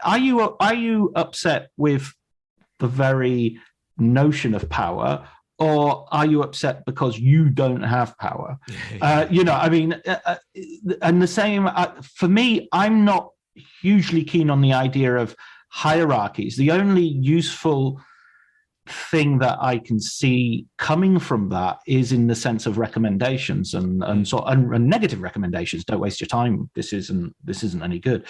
Are you upset with the very notion of power, or are you upset because you don't have power? And the same for me. I'm not hugely keen on the idea of hierarchies. The only useful thing that I can see coming from that is in the sense of recommendations and negative recommendations. Don't waste your time. This isn't any good.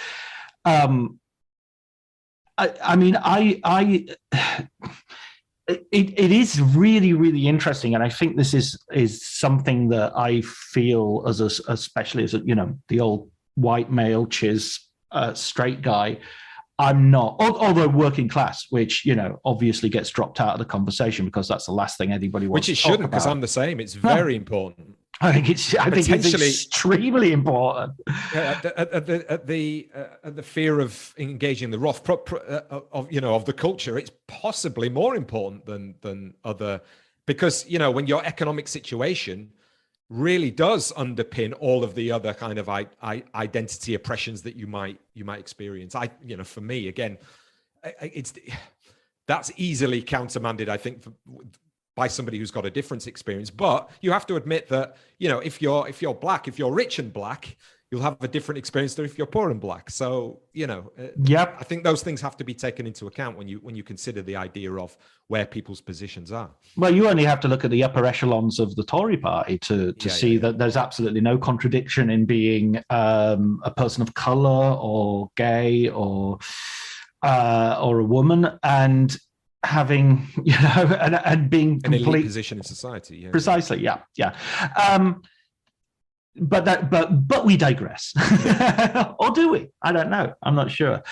It is really, really interesting, and I think this is something that I feel especially as the old white male straight guy. I'm not, although working class, which obviously gets dropped out of the conversation because that's the last thing anybody wants. Which it to talk shouldn't, because about. I'm the same. It's very important. I think it's extremely important. At the fear of engaging the wrath of the culture, it's possibly more important than other, because when your economic situation really does underpin all of the other kind of identity oppressions that you might experience. For me, again, that's easily countermanded, I think, by somebody who's got a different experience. But you have to admit that if you're black, if you're rich and black, you'll have a different experience than if you're poor and black. So yep. I think those things have to be taken into account when you consider the idea of where people's positions are. Well, you only have to look at the upper echelons of the Tory party to see that there's absolutely no contradiction in being a person of color or gay or a woman, and having and being an elite position in society. Precisely. Yeah. But we digress. Or do we? I don't know. I'm not sure.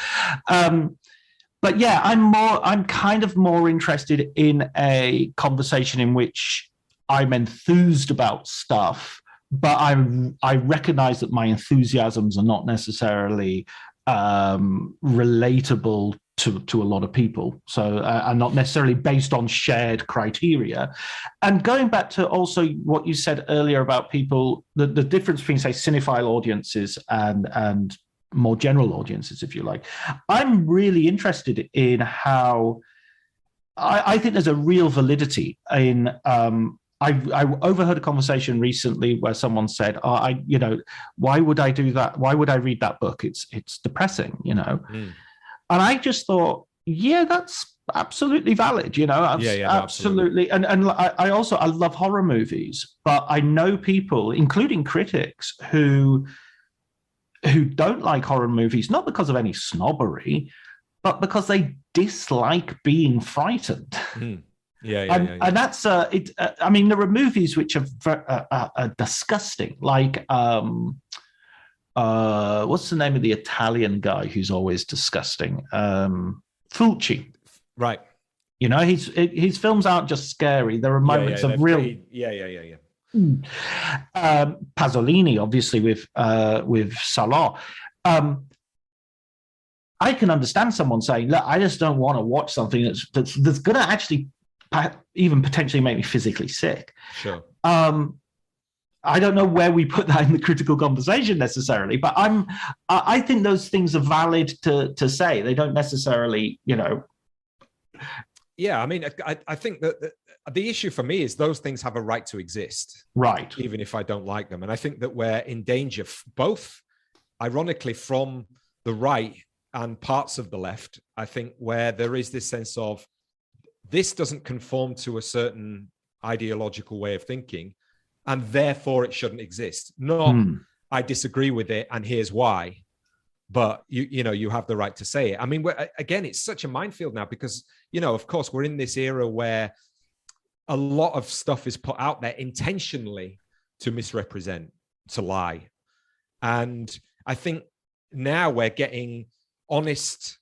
But yeah, I'm kind of more interested in a conversation in which I'm enthused about stuff, but I recognize that my enthusiasms are not necessarily relatable to a lot of people, so are not necessarily based on shared criteria. And going back to also what you said earlier about people, the difference between, say, cinephile audiences and more general audiences, if you like, I'm really interested in how I think there's a real validity in. I overheard a conversation recently where someone said, why would I do that? Why would I read that book? It's depressing, And I just thought, yeah, that's absolutely valid, absolutely. And I love horror movies, but I know people, including critics, who don't like horror movies, not because of any snobbery, but because they dislike being frightened. And that's there are movies which are disgusting, like what's the name of the Italian guy who's always disgusting? Fulci. Right. His films aren't just scary. There are moments of real. Pasolini, obviously, with Salò. I can understand someone saying, "Look, I just don't want to watch something that's going to actually even potentially make me physically sick." Sure. I don't know where we put that in the critical conversation necessarily, but I think those things are valid to say. They don't necessarily, Yeah, I think that the issue for me is those things have a right to exist, right? Even if I don't like them, and I think that we're in danger, both, ironically, from the right and parts of the left. I think where there is this sense of this doesn't conform to a certain ideological way of thinking, and therefore it shouldn't exist. Not, I disagree with it, and here's why. But you have the right to say it. Again, it's such a minefield now because, of course, we're in this era where a lot of stuff is put out there intentionally to misrepresent, to lie. And I think now we're getting honest.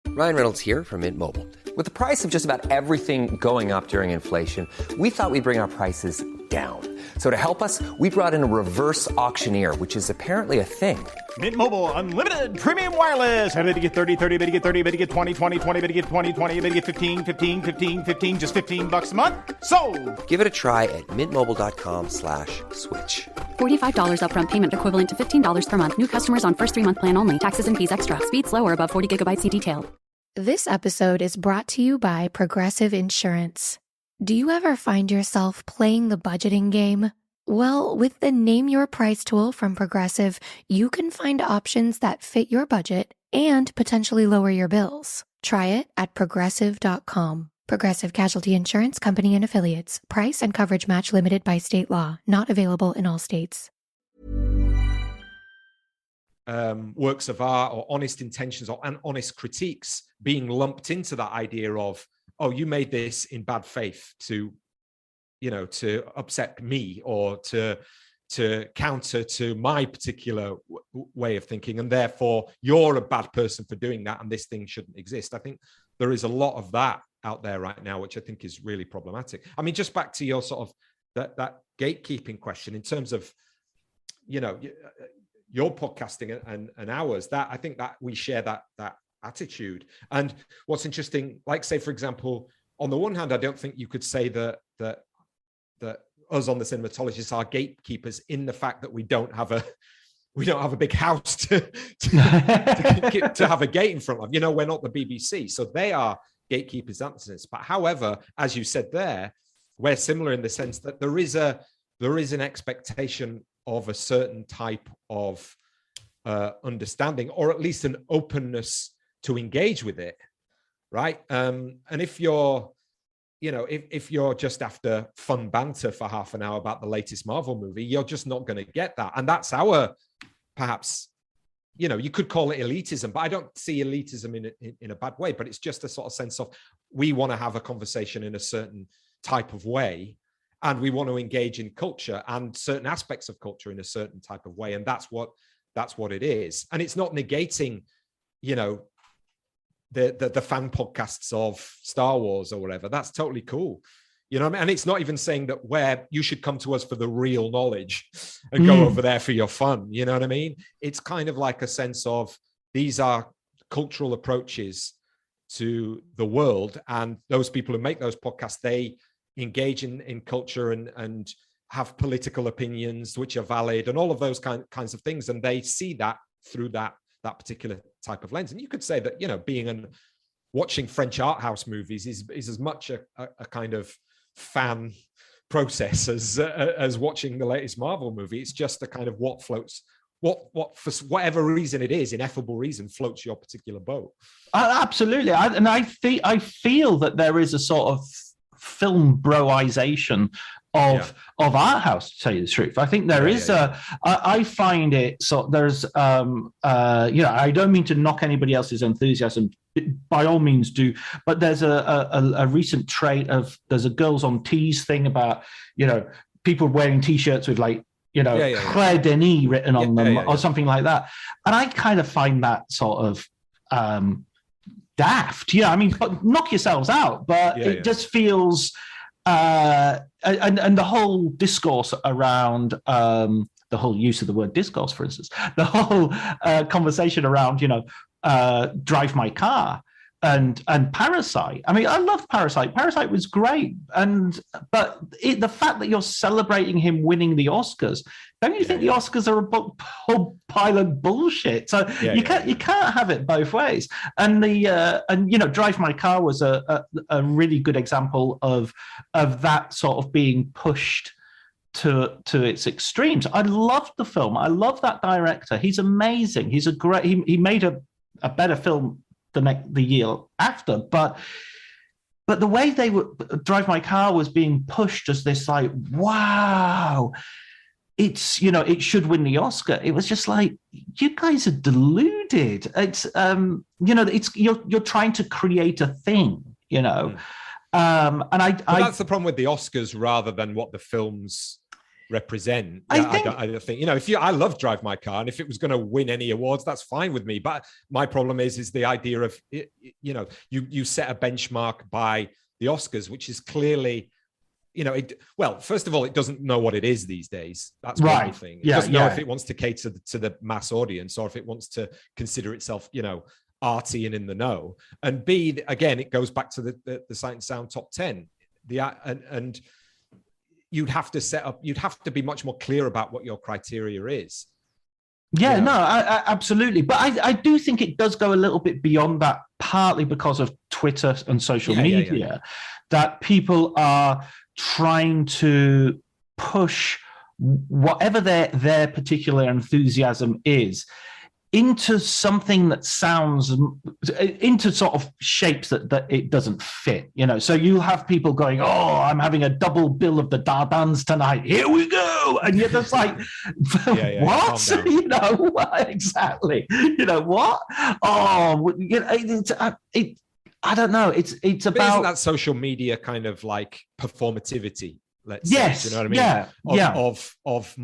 Ryan Reynolds here from Mint Mobile. With the price of just about everything going up during inflation, we thought we'd bring our prices down. So to help us, we brought in a reverse auctioneer, which is apparently a thing. Mint Mobile Unlimited Premium Wireless. How to get 30, 30, bit to get 30, bit to get 20, 20, 20, bit to get 20, 20, bit to get 15, 15, 15, 15, just $15 a month? Sold! Give it a try at mintmobile.com/switch. $45 upfront payment equivalent to $15 per month. New customers on first 3-month plan only. Taxes and fees extra. Speed slower above 40 gigabytes. See detail. This episode is brought to you by Progressive Insurance. Do you ever find yourself playing the budgeting game? Well, with the Name Your Price tool from Progressive, you can find options that fit your budget and potentially lower your bills. Try it at progressive.com. Progressive Casualty Insurance Company and Affiliates. Price and coverage match limited by state law. Not available in all states. Works of art or honest intentions or honest critiques being lumped into that idea of, oh, you made this in bad faith to upset me or to counter to my particular way of thinking, and therefore you're a bad person for doing that and this thing shouldn't exist. I think there is a lot of that out there right now, which I think is really problematic. I mean, just back to your sort of that gatekeeping question in terms of, your podcasting and ours, that I think that we share that attitude. And what's interesting, like say, for example, on the one hand, I don't think you could say that us on the Cinematologists are gatekeepers in the fact that we don't have a big house to have a gate in front of. We're not the BBC, so they are gatekeepers in that sense. But however, as you said there, we're similar in the sense that there is an expectation of a certain type of understanding, or at least an openness to engage with it, right? And if you're if you're just after fun banter for half an hour about the latest Marvel movie, you're just not going to get that. And that's our, perhaps, you could call it elitism, but I don't see elitism in a bad way, but it's just a sort of sense of, we want to have a conversation in a certain type of way, and we want to engage in culture and certain aspects of culture in a certain type of way. And that's what it is. And it's not negating, the fan podcasts of Star Wars or whatever. That's totally cool. You know what I mean? And it's not even saying that where you should come to us for the real knowledge and go over there for your fun. You know what I mean? It's kind of like a sense of, these are cultural approaches to the world. And those people who make those podcasts, they engage in culture and have political opinions, which are valid, and all of those kinds of things. And they see that through that particular type of lens. And you could say that, watching French art house movies is as much a kind of fan process as watching the latest Marvel movie. It's just a kind of what floats, what for whatever reason it is, ineffable reason, floats your particular boat. Absolutely. I feel that there is a sort of film broization of art house, to tell you the truth. I think there is I find it so. There's I don't mean to knock anybody else's enthusiasm, by all means do, but there's a recent trait of, there's a Girls on Tees thing about people wearing t-shirts with Claire Denis written on them or something like that, and I kind of find that sort of daft. But knock yourselves out, but it just feels and the whole discourse around the whole use of the word discourse, for instance, the whole conversation around Drive My Car and Parasite. I mean, I loved Parasite. Parasite was great, but the fact that you're celebrating him winning the Oscars, don't you think the Oscars are a whole pile of bullshit? So you can't have it both ways. And Drive My Car was a really good example of that sort of being pushed to its extremes. I loved the film. I love that director. He's amazing. He's he made a better film the year after, but the way they would Drive My Car was being pushed as this wow, it's it should win the Oscar. It was just like, you guys are deluded. It's it's you're trying to create a thing, and that's the problem with the Oscars rather than what the films represent. I think I love Drive My Car, and if it was going to win any awards, that's fine with me. But my problem is the idea of you set a benchmark by the Oscars, which is clearly first of all, it doesn't know what it is these days. That's one thing. It doesn't know if it wants to cater to the mass audience or if it wants to consider itself arty and in the know. And B, again, it goes back to the Sight and Sound top 10. And you'd have to be much more clear about what your criteria is. Absolutely. But I do think it does go a little bit beyond that, partly because of Twitter and social media, that people are trying to push whatever their particular enthusiasm is, into something that sounds, into sort of shapes that it doesn't fit, So you'll have people going, "Oh, I'm having a double bill of the Dardans tonight. Here we go," and you're just like, "What?" Exactly. What? Oh, I don't know. It's about, isn't that social media kind of like performativity? Let's say, do you know what I mean? Yeah. Of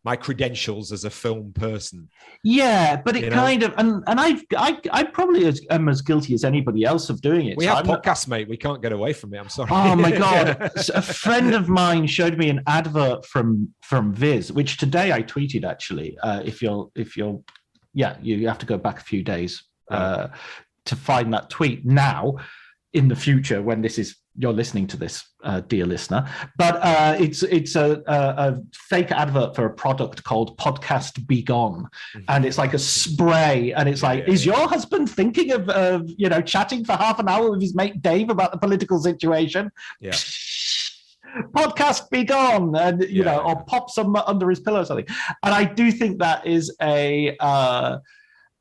my credentials as a film person. Yeah, but it kind of, and I probably am as guilty as anybody else of doing it. We have podcasts, mate. We can't get away from it. I'm sorry. Oh my God. A friend of mine showed me an advert from Viz, which today I tweeted, actually. If you'll, you have to go back a few days to find that tweet now. In the future, when you're listening to this, dear listener, but it's a fake advert for a product called Podcast Be Gone, and it's like a spray, and it's is your husband thinking of chatting for half an hour with his mate Dave about the political situation? Yeah. Podcast Be Gone, and or pop some under his pillow or something. And I do think that is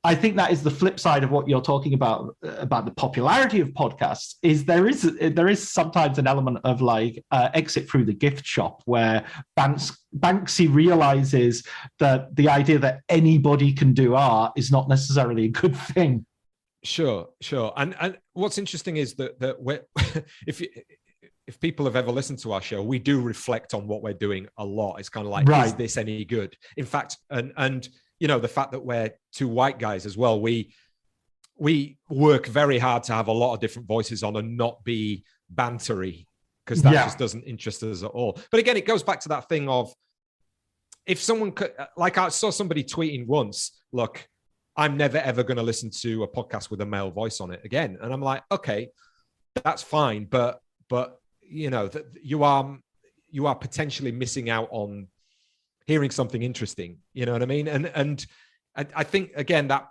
I think that is the flip side of what you're talking about the popularity of podcasts. Is there is sometimes an element of like exit through the gift shop, where Banksy realizes that the idea that anybody can do art is not necessarily a good thing. Sure. And what's interesting is that we're, if people have ever listened to our show, we do reflect on what we're doing a lot. It's kind of like, is this any good? In fact, and the fact that we're two white guys as well, we work very hard to have a lot of different voices on and not be bantery, because that just doesn't interest us at all. But again, it goes back to that thing of, if someone could, like I saw somebody tweeting once, "Look, I'm never ever going to listen to a podcast with a male voice on it again." And I'm like, okay, that's fine, but you are potentially missing out on hearing something interesting, you know what I mean? And I think, again, that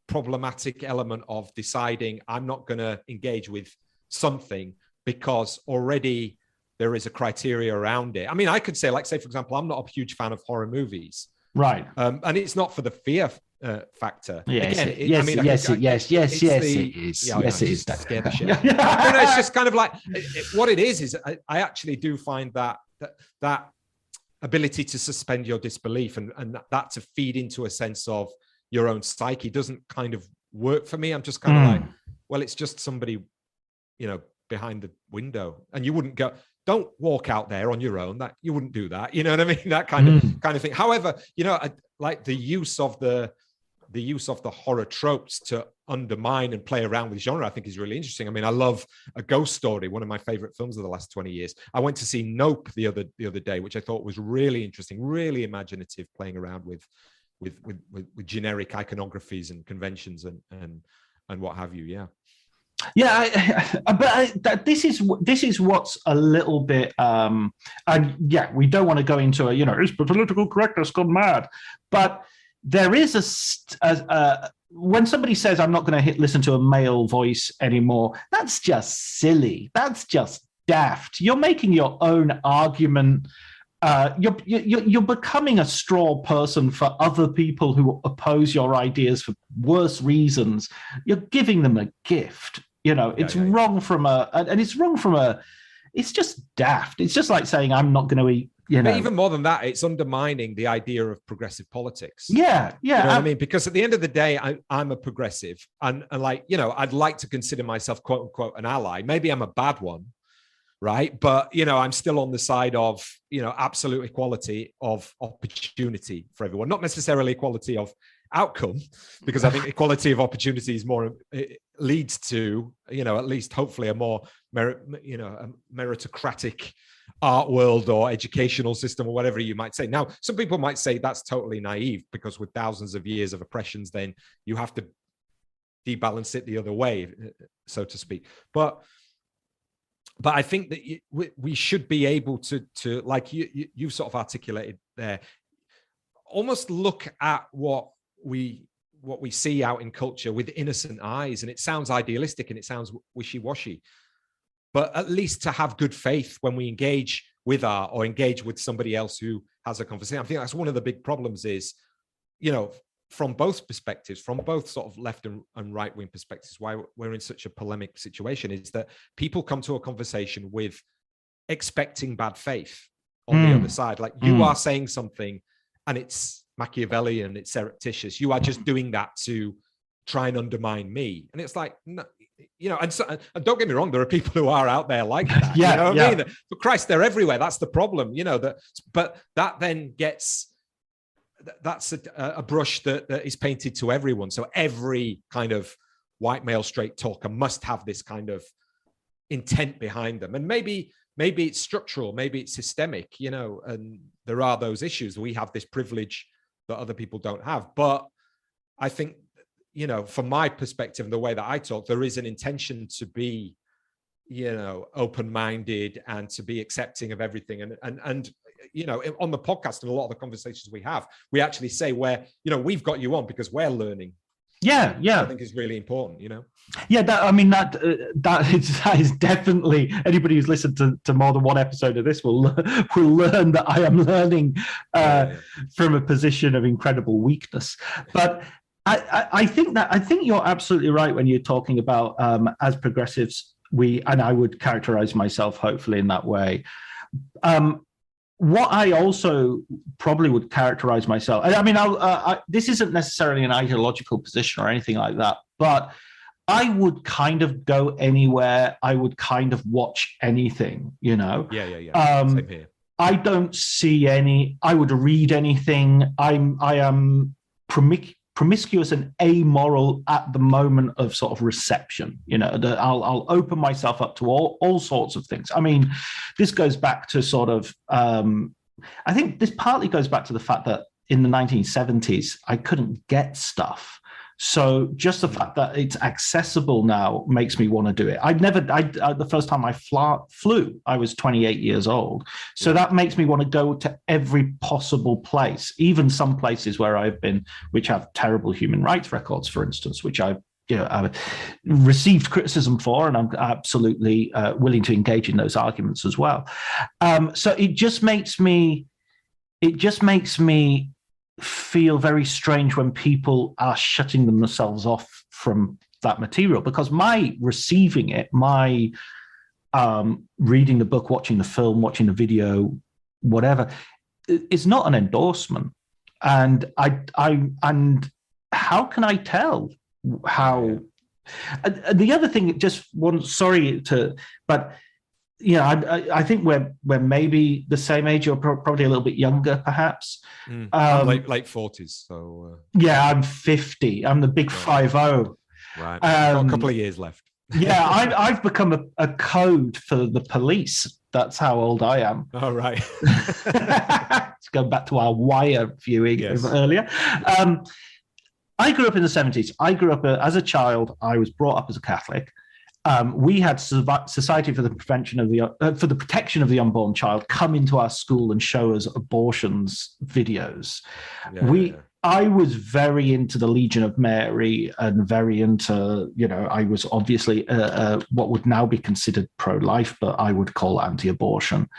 problematic element of deciding I'm not going to engage with something because already there is a criteria around it. I mean, I could say, for example, I'm not a huge fan of horror movies. Right. And it's not for the fear factor. Yes, it is. Yes, it is. Scare the shit. It's just kind of like, what it is I actually do find that ability to suspend your disbelief and that to feed into a sense of your own psyche doesn't kind of work for me. I'm just kind of like, well, it's just somebody, behind the window, and you wouldn't go, don't walk out there on your own. That you wouldn't do that. You know what I mean? That kind of thing. However, I like the use of the horror tropes to undermine and play around with genre, I think is really interesting. I mean, I love A Ghost Story, one of my favorite films of the last 20 years. I went to see Nope the other day, which I thought was really interesting, really imaginative, playing around with generic iconographies and conventions and what have you. But this is what's a little bit and we don't want to go into is political correctness gone mad, but there is a when somebody says I'm not going to listen to a male voice anymore, that's just silly. That's just daft. You're making your own argument. You're becoming a straw person for other people who oppose your ideas for worse reasons. You're giving them a gift. It's wrong from it's just daft. It's just like saying I'm not going to eat. But even more than that, it's undermining the idea of progressive politics. Yeah. You know what I mean? Because at the end of the day, I'm a progressive, and I'd like to consider myself, quote unquote, an ally. Maybe I'm a bad one, right? But I'm still on the side of absolute equality of opportunity for everyone, not necessarily equality of outcome, because I think equality of opportunity is more, it leads to at least hopefully a more a meritocratic art world or educational system or whatever you might say. Now, some people might say that's totally naive, because with thousands of years of oppressions, then you have to debalance it the other way, so to speak. But I think that we should be able to like you sort of articulated there, almost look at what we see out in culture with innocent eyes. And it sounds idealistic and it sounds wishy-washy, but at least to have good faith when we engage with art or engage with somebody else who has a conversation. I think that's one of the big problems is, from both perspectives, from both sort of left and right wing perspectives, why we're in such a polemic situation is that people come to a conversation with expecting bad faith on the other side. Like you are saying something and it's Machiavellian, it's surreptitious. You are just doing that to try and undermine me. And it's like, no, and don't get me wrong, there are people who are out there like that. I mean? For Christ, they're everywhere. That's the problem, but that then that's a brush that is painted to everyone. So every kind of white male straight talker must have this kind of intent behind them. And maybe it's structural, maybe it's systemic, and there are those issues. We have this privilege that other people don't have. But I think, from my perspective and the way that I talk, there is an intention to be, open-minded and to be accepting of everything. And on the podcast and a lot of the conversations we have, we actually say we've got you on because we're learning. Yeah. I think is really important, Yeah, that is definitely, anybody who's listened to more than one episode of this will learn that I am learning from a position of incredible weakness. But I think you're absolutely right when you're talking about as progressives, and I would characterize myself hopefully in that way. What I also probably would characterize myself, I mean, this isn't necessarily an ideological position or anything like that, but I would kind of go anywhere. I would kind of watch anything, Yeah. Same here. I don't see I would read anything. I am promiscuous and amoral at the moment of sort of reception, that I'll open myself up to all sorts of things. I mean, this goes back to sort of, I think this partly goes back to the fact that in the 1970s, I couldn't get stuff. So just the fact that it's accessible now makes me want to do it. The first time I flew, I was 28 years old. So that makes me want to go to every possible place, even some places where I've been, which have terrible human rights records, for instance, which I've received criticism for, and I'm absolutely willing to engage in those arguments as well. So it just makes me feel very strange when people are shutting themselves off from that material, because my receiving it, my reading the book, watching the film, watching the video, whatever, is not an endorsement. And and how can I tell how? The other thing, I think we're maybe the same age, or probably a little bit younger, perhaps. I'm late 40s, so I'm 50. I'm the big 50. Right, got a couple of years left. Yeah, I've become a code for the police. That's how old I am. Oh, right. Let's go back to our Wire viewing earlier. I grew up in the 70s. I grew up as a child. I was brought up as a Catholic. We had Society for the Prevention of for the Protection of the Unborn Child come into our school and show us abortions videos. I was very into the Legion of Mary and very into, I was obviously what would now be considered pro-life, but I would call anti-abortion.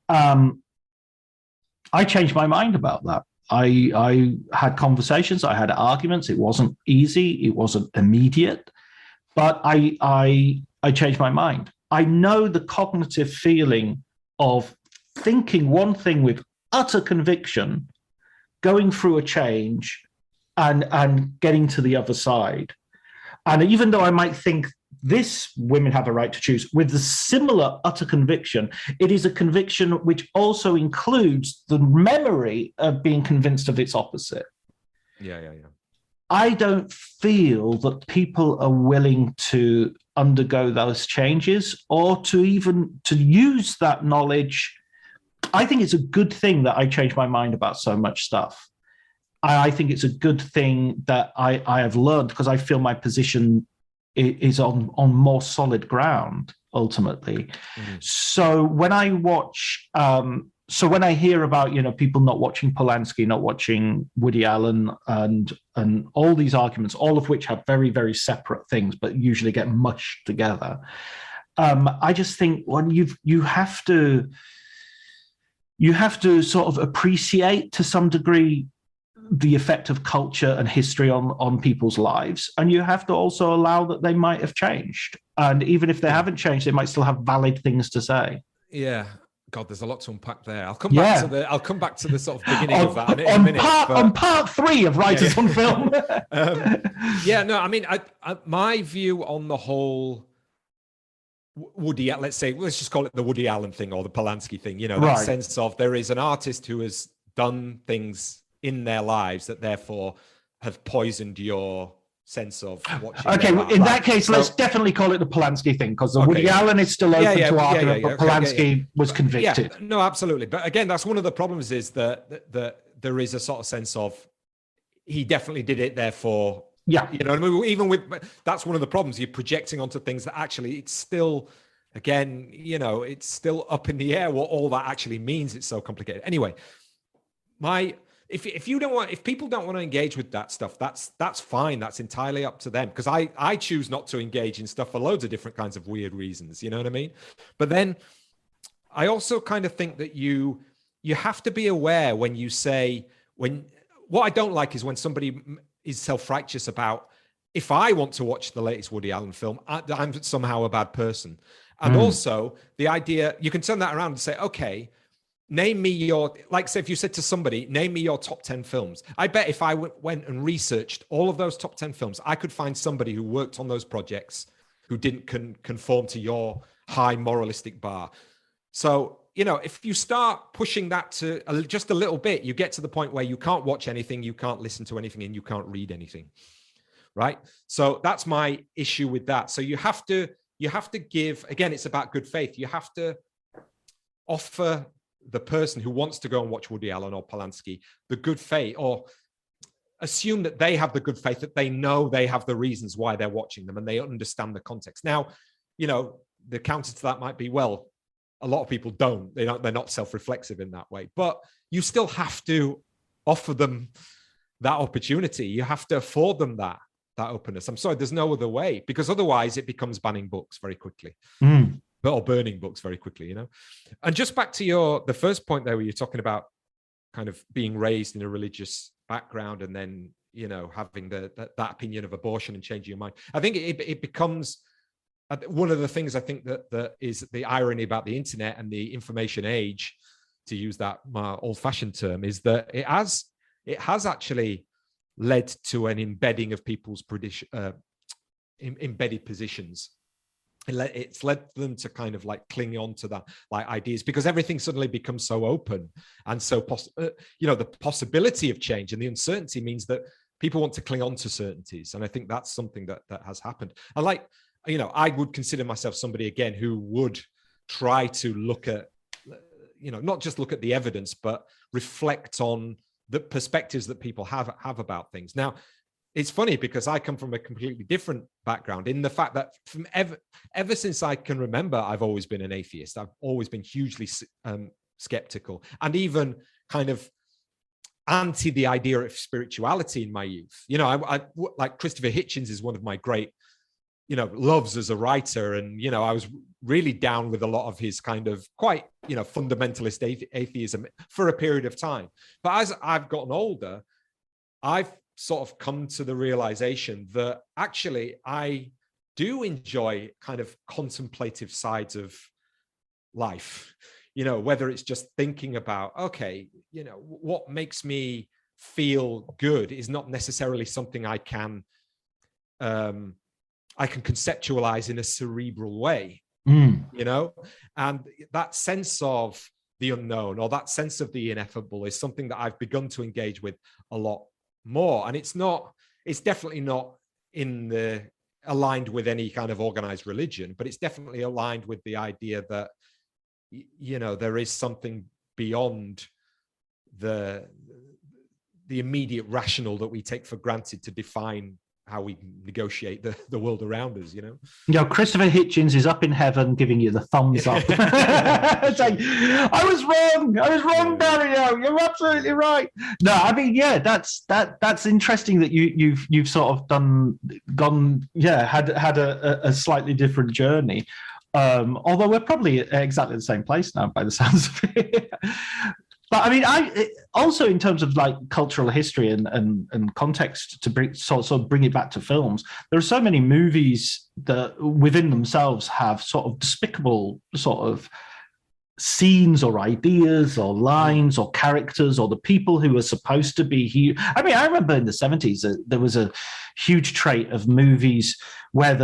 I changed my mind about that. I had conversations, I had arguments. It wasn't easy, it wasn't immediate. But I changed my mind. I know the cognitive feeling of thinking one thing with utter conviction, going through a change, and getting to the other side. And even though I might think women have a right to choose, with the similar utter conviction, it is a conviction which also includes the memory of being convinced of its opposite. Yeah. I don't feel that people are willing to undergo those changes or to use that knowledge. I think it's a good thing that I changed my mind about so much stuff. I think it's a good thing that I have learned, because I feel my position is on more solid ground ultimately. Mm-hmm. So when I watch, when I hear about people not watching Polanski, not watching Woody Allen, and all these arguments, all of which have very, very separate things, but usually get mushed together, I just think, well, you have to you have to sort of appreciate to some degree the effect of culture and history on people's lives, and you have to also allow that they might have changed, and even if they haven't changed, they might still have valid things to say. Yeah. God, there's a lot to unpack there. I'll come back to the sort of beginning of that in a minute. On part 3 of Writers on Film. I mean, my view on the whole Woody, let's just call it the Woody Allen thing or the Polanski thing, that sense of there is an artist who has done things in their lives that therefore have poisoned your sense of watching. Okay, in that case, let's definitely call it the Polanski thing, because Woody Allen is still open to argument, but Polanski was convicted. No, absolutely. But again, that's one of the problems, is that there is a sort of sense of he definitely did it, therefore, you know what I mean? Even with, that's one of the problems, you're projecting onto things that actually it's still, again, it's still up in the air what all that actually means. It's so complicated. Anyway, if people don't want to engage with that stuff, that's fine. That's entirely up to them, because I choose not to engage in stuff for loads of different kinds of weird reasons. You know what I mean? But then I also kind of think that you have to be aware when you say, what I don't like is when somebody is self-righteous about, if I want to watch the latest Woody Allen film, I'm somehow a bad person. And also the idea, you can turn that around and say, okay, name me say if you said to somebody, name me your top 10 films. I bet if I went and researched all of those top 10 films, I could find somebody who worked on those projects who didn't conform to your high moralistic bar. So, if you start pushing that to just a little bit, you get to the point where you can't watch anything, you can't listen to anything, and you can't read anything, right? So that's my issue with that. So you have to give, again, it's about good faith. You have to offer the person who wants to go and watch Woody Allen or Polanski the good faith, or assume that they have the good faith, that they know they have the reasons why they're watching them and they understand the context. Now, the counter to that might be, well, a lot of people don't. They're not self-reflexive in that way, but you still have to offer them that opportunity. You have to afford them that openness. I'm sorry, there's no other way, because otherwise it becomes banning books very quickly. Or burning books very quickly, And just back to the first point there, where you're talking about kind of being raised in a religious background and then, having that opinion of abortion and changing your mind. I think it becomes one of the things I think that is the irony about the internet and the information age, to use that old-fashioned term, is that it has actually led to an embedding of people's embedded positions. It's led them to kind of like cling on to that ideas, because everything suddenly becomes so open, and so the possibility of change and the uncertainty means that people want to cling on to certainties. And I think that's something that has happened. I would consider myself somebody, again, who would try to look at, not just look at the evidence, but reflect on the perspectives that people have about things. Now, it's funny because I come from a completely different background, in the fact that from ever since I can remember, I've always been an atheist. I've always been hugely skeptical, and even kind of anti the idea of spirituality in my youth. I like Christopher Hitchens is one of my great, loves as a writer. And, I was really down with a lot of his kind of quite, fundamentalist atheism for a period of time. But as I've gotten older, I've sort of come to the realization that actually I do enjoy kind of contemplative sides of life, whether it's just thinking about, okay, what makes me feel good is not necessarily something I can conceptualize in a cerebral way, and that sense of the unknown, or that sense of the ineffable, is something that I've begun to engage with a lot more. And it's definitely not aligned with any kind of organized religion, but it's definitely aligned with the idea that, there is something beyond the immediate rational that we take for granted to define how we negotiate the world around us. Christopher Hitchens is up in heaven giving you the thumbs up. It's like, I was wrong, Dario, you're absolutely right. No, I mean, that's interesting that you've sort of had a slightly different journey. Although we're probably at exactly the same place now, by the sounds of it. But I mean, also in terms of like cultural history and context to bring it back to films, there are so many movies that within themselves have sort of despicable sort of scenes or ideas or lines or characters or the people who are supposed to be. I mean, I remember in the 70s there was a huge trait of movies where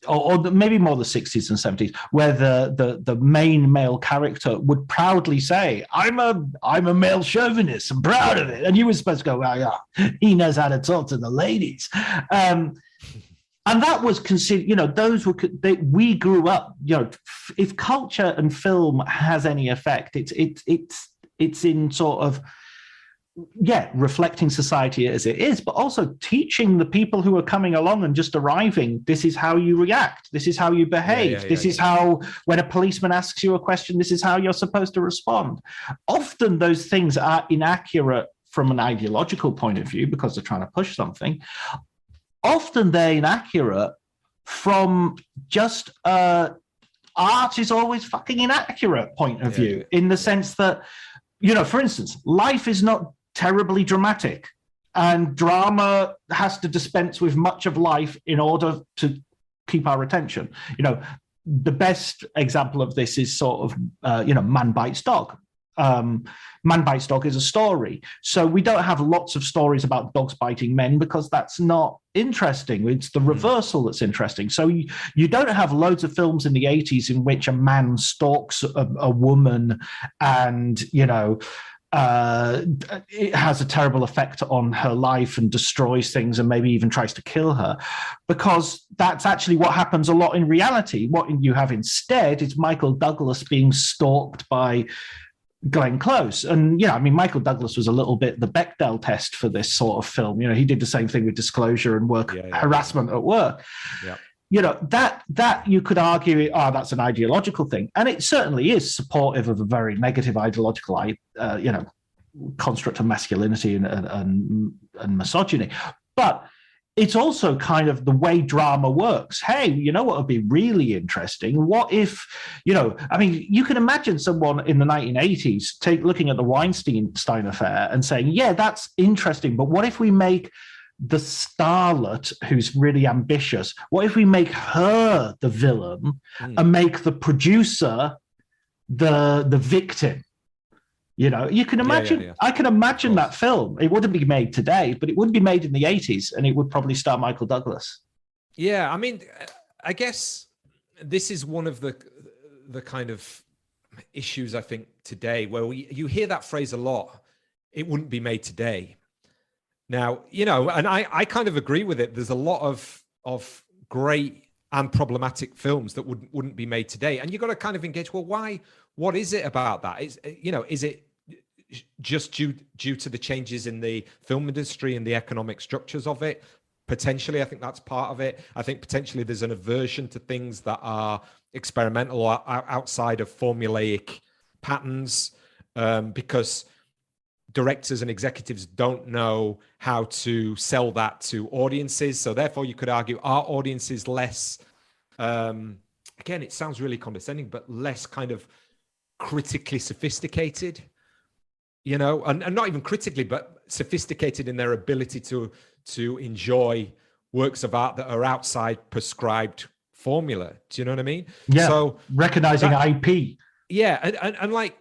or maybe more the 60s and 70s, where the main male character would proudly say, I'm a male chauvinist, I'm proud of it. And you were supposed to go, well, yeah, he knows how to talk to the ladies. And that was considered, we grew up, if culture and film has any effect, it's in sort of, reflecting society as it is, but also teaching the people who are coming along and just arriving, this is how you react, this is how you behave, this is how, when a policeman asks you a question, this is how you're supposed to respond. Often those things are inaccurate from an ideological point of view because they're trying to push something. Often they're inaccurate from just art is always fucking inaccurate point of view, in the sense that, for instance, life is not terribly dramatic, and drama has to dispense with much of life in order to keep our attention. The best example of this is sort of, Man Bites Dog. Man Bites Dog is a story. So we don't have lots of stories about dogs biting men because that's not interesting. It's the reversal that's interesting. So you don't have loads of films in the 80s in which a man stalks a woman and, it has a terrible effect on her life and destroys things and maybe even tries to kill her, because that's actually what happens a lot in reality. What you have instead is Michael Douglas being stalked by Glenn Close. And, Michael Douglas was a little bit the Bechdel test for this sort of film. He did the same thing with Disclosure and harassment at work. Yeah. That you could argue, that's an ideological thing. And it certainly is supportive of a very negative ideological, construct of masculinity and misogyny. But it's also kind of the way drama works. Hey, what would be really interesting? What if, you can imagine someone in the 1980s looking at the Weinstein affair and saying, yeah, that's interesting, but what if we make the starlet who's really ambitious, what if we make her the villain and make the producer the victim? You can imagine, I can imagine that film. It wouldn't be made today, but it would be made in the 80s, and it would probably star Michael Douglas. Yeah, I guess this is one of the kind of issues, I think, today, where you hear that phrase a lot. It wouldn't be made today. Now, and I kind of agree with it. There's a lot of great and problematic films that wouldn't be made today. And you've got to kind of engage, well, why? What is it about that? Is it just due to the changes in the film industry and the economic structures of it? Potentially, I think that's part of it. I think potentially there's an aversion to things that are experimental or outside of formulaic patterns, because directors and executives don't know how to sell that to audiences. So therefore, you could argue, are audiences less, again, it sounds really condescending, but less kind of critically sophisticated, and not even critically, but sophisticated in their ability to enjoy works of art that are outside prescribed formula. Do you know what I mean? Yeah. So recognizing IP. Yeah. And like,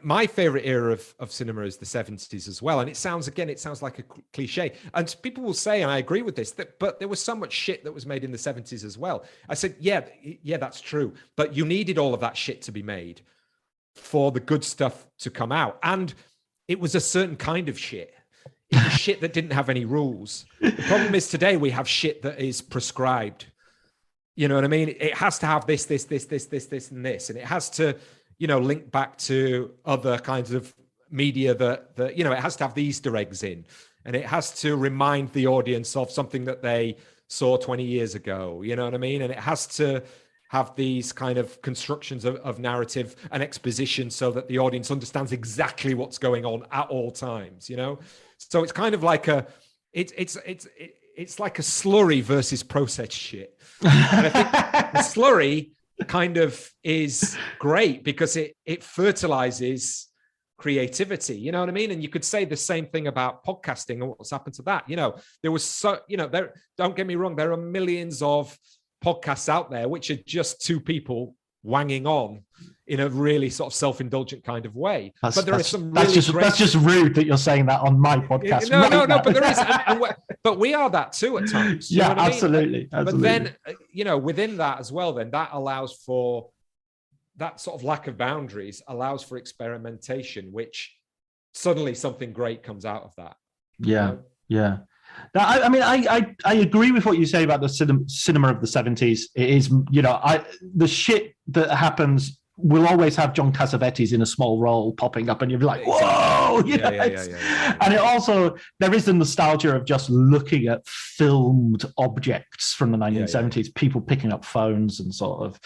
my favorite era of cinema is the 70s as well. And it sounds like a cliche. And people will say, and I agree with this, but there was so much shit that was made in the 70s as well. I said, yeah, that's true. But you needed all of that shit to be made for the good stuff to come out. And it was a certain kind of shit. It was shit that didn't have any rules. The problem is today we have shit that is prescribed. You know what I mean? It has to have this, and this. And it has to, link back to other kinds of media that it has to have the Easter eggs in, and it has to remind the audience of something that they saw 20 years ago. You know what I mean? And it has to have these kind of constructions of narrative and exposition so that the audience understands exactly what's going on at all times. So it's kind of like it's like a slurry versus processed shit. And I think the slurry kind of is great because it fertilizes creativity, you know what I mean? And you could say the same thing about podcasting and what's happened to that. There was there, don't get me wrong, there are millions of podcasts out there which are just two people wanging on in a really sort of self-indulgent kind of way. But there are some really that's just rude that you're saying that on my podcast. No, but there is. But we are that too at times. Yeah, absolutely. But then, within that as well, then that allows for that sort of lack of boundaries, allows for experimentation, which suddenly something great comes out of that. Yeah, yeah. Now, I agree with what you say about the cinema of the 70s. It is, the shit that happens will always have John Cassavetes in a small role popping up, and you're like, whoa! And it also, there is the nostalgia of just looking at filmed objects from the 1970s, people picking up phones and sort of,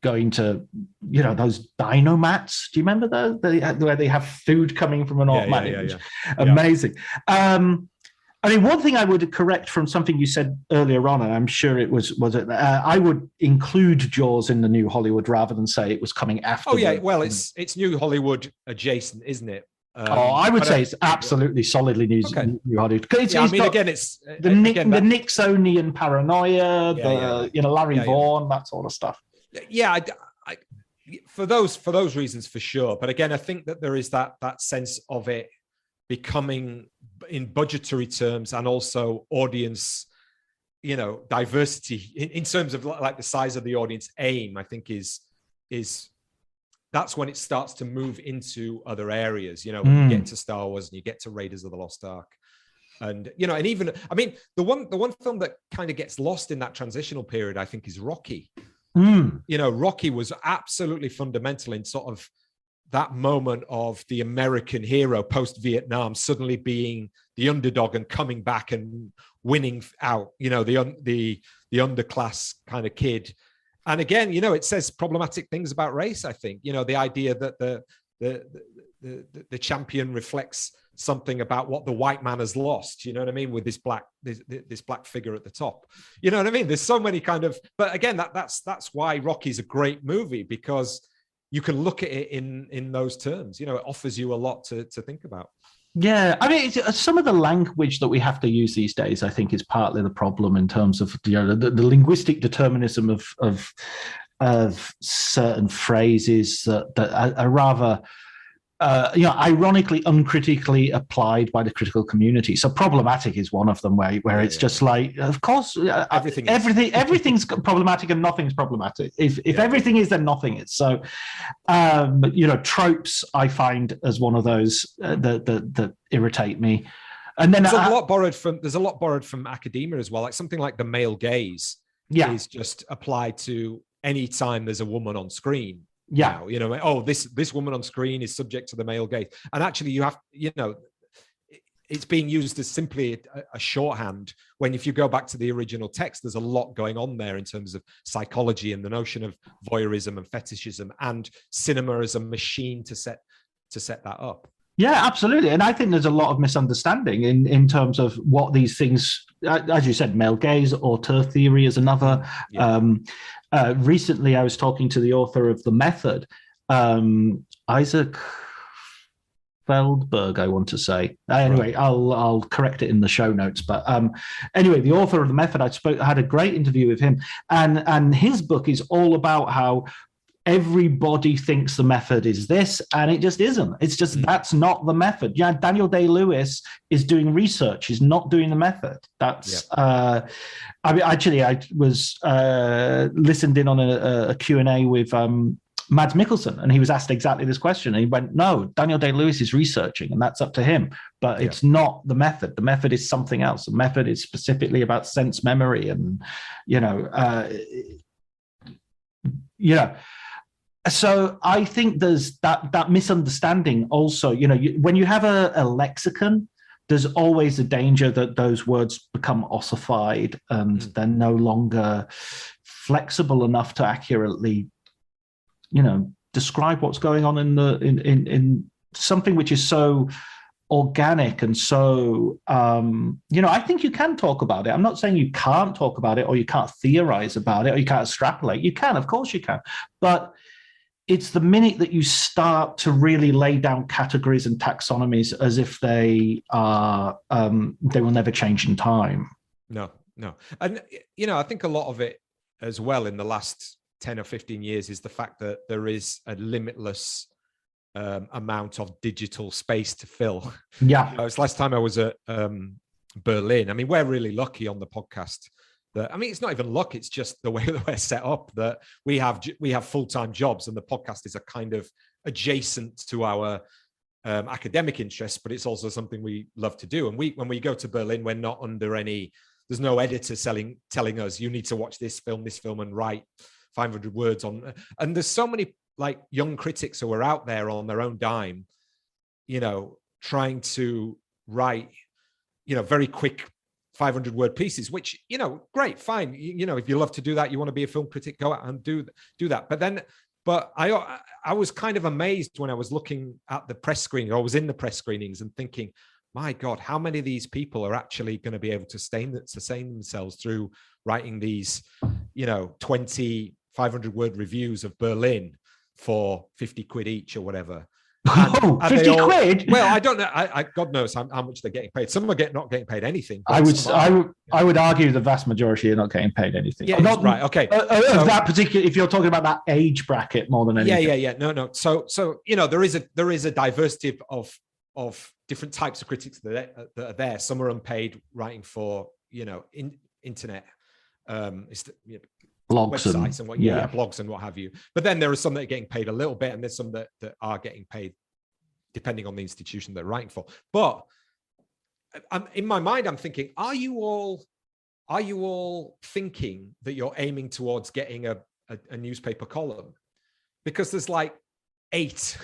going to, those Dynomats. Do you remember those? Where they have food coming from an automatic? Amazing. One thing I would correct from something you said earlier on, and I'm sure it was I would include Jaws in the New Hollywood rather than say it was coming after. Oh yeah, well, it's New Hollywood adjacent, isn't it? I would say it's absolutely solidly New Hollywood. It's the Nixonian paranoia, Larry Vaughn, that sort of stuff. Yeah, I, for those reasons for sure. But again, I think that there is that sense of it becoming, in budgetary terms and also audience, diversity in terms of like the size of the audience aim, I think is that's when it starts to move into other areas, when you get to Star Wars and you get to Raiders of the Lost Ark. And, and even, the one film that kind of gets lost in that transitional period, I think, is Rocky. Rocky was absolutely fundamental in sort of that moment of the American hero post-Vietnam suddenly being the underdog and coming back and winning out, the underclass kind of kid. And again, it says problematic things about race, I think, the idea that the champion reflects something about what the white man has lost, you know what I mean, with this black figure at the top, you know what I mean? There's so many kind of, but again, that's why Rocky's a great movie, because you can look at it in those terms. It offers you a lot to think about. Yeah, some of the language that we have to use these days, I think, is partly the problem in terms of the linguistic determinism of certain phrases that are rather, ironically, uncritically applied by the critical community. So problematic is one of them, where it's just like, of course, everything's problematic and nothing's problematic. If everything is, then nothing is. So, tropes I find as one of those that irritate me. And then there's a lot borrowed from academia as well. Like something like the male gaze is just applied to any time there's a woman on screen. Yeah, this woman on screen is subject to the male gaze, and actually you have, it's being used as simply a shorthand, when if you go back to the original text, there's a lot going on there in terms of psychology and the notion of voyeurism and fetishism and cinema as a machine to set that up. Yeah, absolutely. And I think there's a lot of misunderstanding in terms of what these things, as you said, male gaze, auteur theory is another. Yeah. Recently, I was talking to the author of The Method, Isaac Feldberg, I want to say. Anyway, right. I'll correct it in the show notes. But anyway, the author of The Method, I had a great interview with him. And his book is all about how everybody thinks the method is this, and it just isn't. It's just that's not the method. Yeah, Daniel Day-Lewis is doing research. He's not doing the method. That's I was listened in on a Q&A with Mads Mikkelsen, and he was asked exactly this question, and he went, no, Daniel Day-Lewis is researching, and that's up to him, but it's not the method. The method is something else. The method is specifically about sense memory and so I think there's that misunderstanding also. When you have a lexicon, there's always a danger that those words become ossified and they're no longer flexible enough to accurately, describe what's going on in something which is so organic and so, I think you can talk about it. I'm not saying you can't talk about it or you can't theorize about it or you can't extrapolate. You can, of course you can, but it's the minute that you start to really lay down categories and taxonomies as if they are they will never change in time. No. And, I think a lot of it as well in the last 10 or 15 years is the fact that there is a limitless amount of digital space to fill. Yeah. It's last time I was at Berlin. I mean, we're really lucky on the podcast that, I mean, it's not even luck. It's just the way that we're set up, that we have full-time jobs, and the podcast is a kind of adjacent to our academic interests, but it's also something we love to do. And when we go to Berlin, we're not under there's no editor telling us, you need to watch this film, and write 500 words on. And there's so many like young critics who are out there on their own dime, trying to write, very quick 500-word pieces, which, great, fine. If you love to do that, you want to be a film critic, go out and do that. But I was kind of amazed when I was looking at the press screening. I was in the press screenings and thinking, my God, how many of these people are actually going to be able to sustain themselves through writing these, 20, 500-word reviews of Berlin for 50 quid each or whatever. And 50 quid? Well, I don't know. God knows how much they're getting paid. Some are not getting paid anything. I would argue the vast majority are not getting paid anything. Yeah, right. Okay. Of that particular, if you're talking about that age bracket more than anything. Yeah. No. So there is a diversity of different types of critics that are there. Some are unpaid, writing for internet blogs websites and blogs and what have you. But then there are some that are getting paid a little bit, and there's some that are getting paid depending on the institution they're writing for. But in my mind, I'm thinking, are you all thinking that you're aiming towards getting a newspaper column? Because there's like 8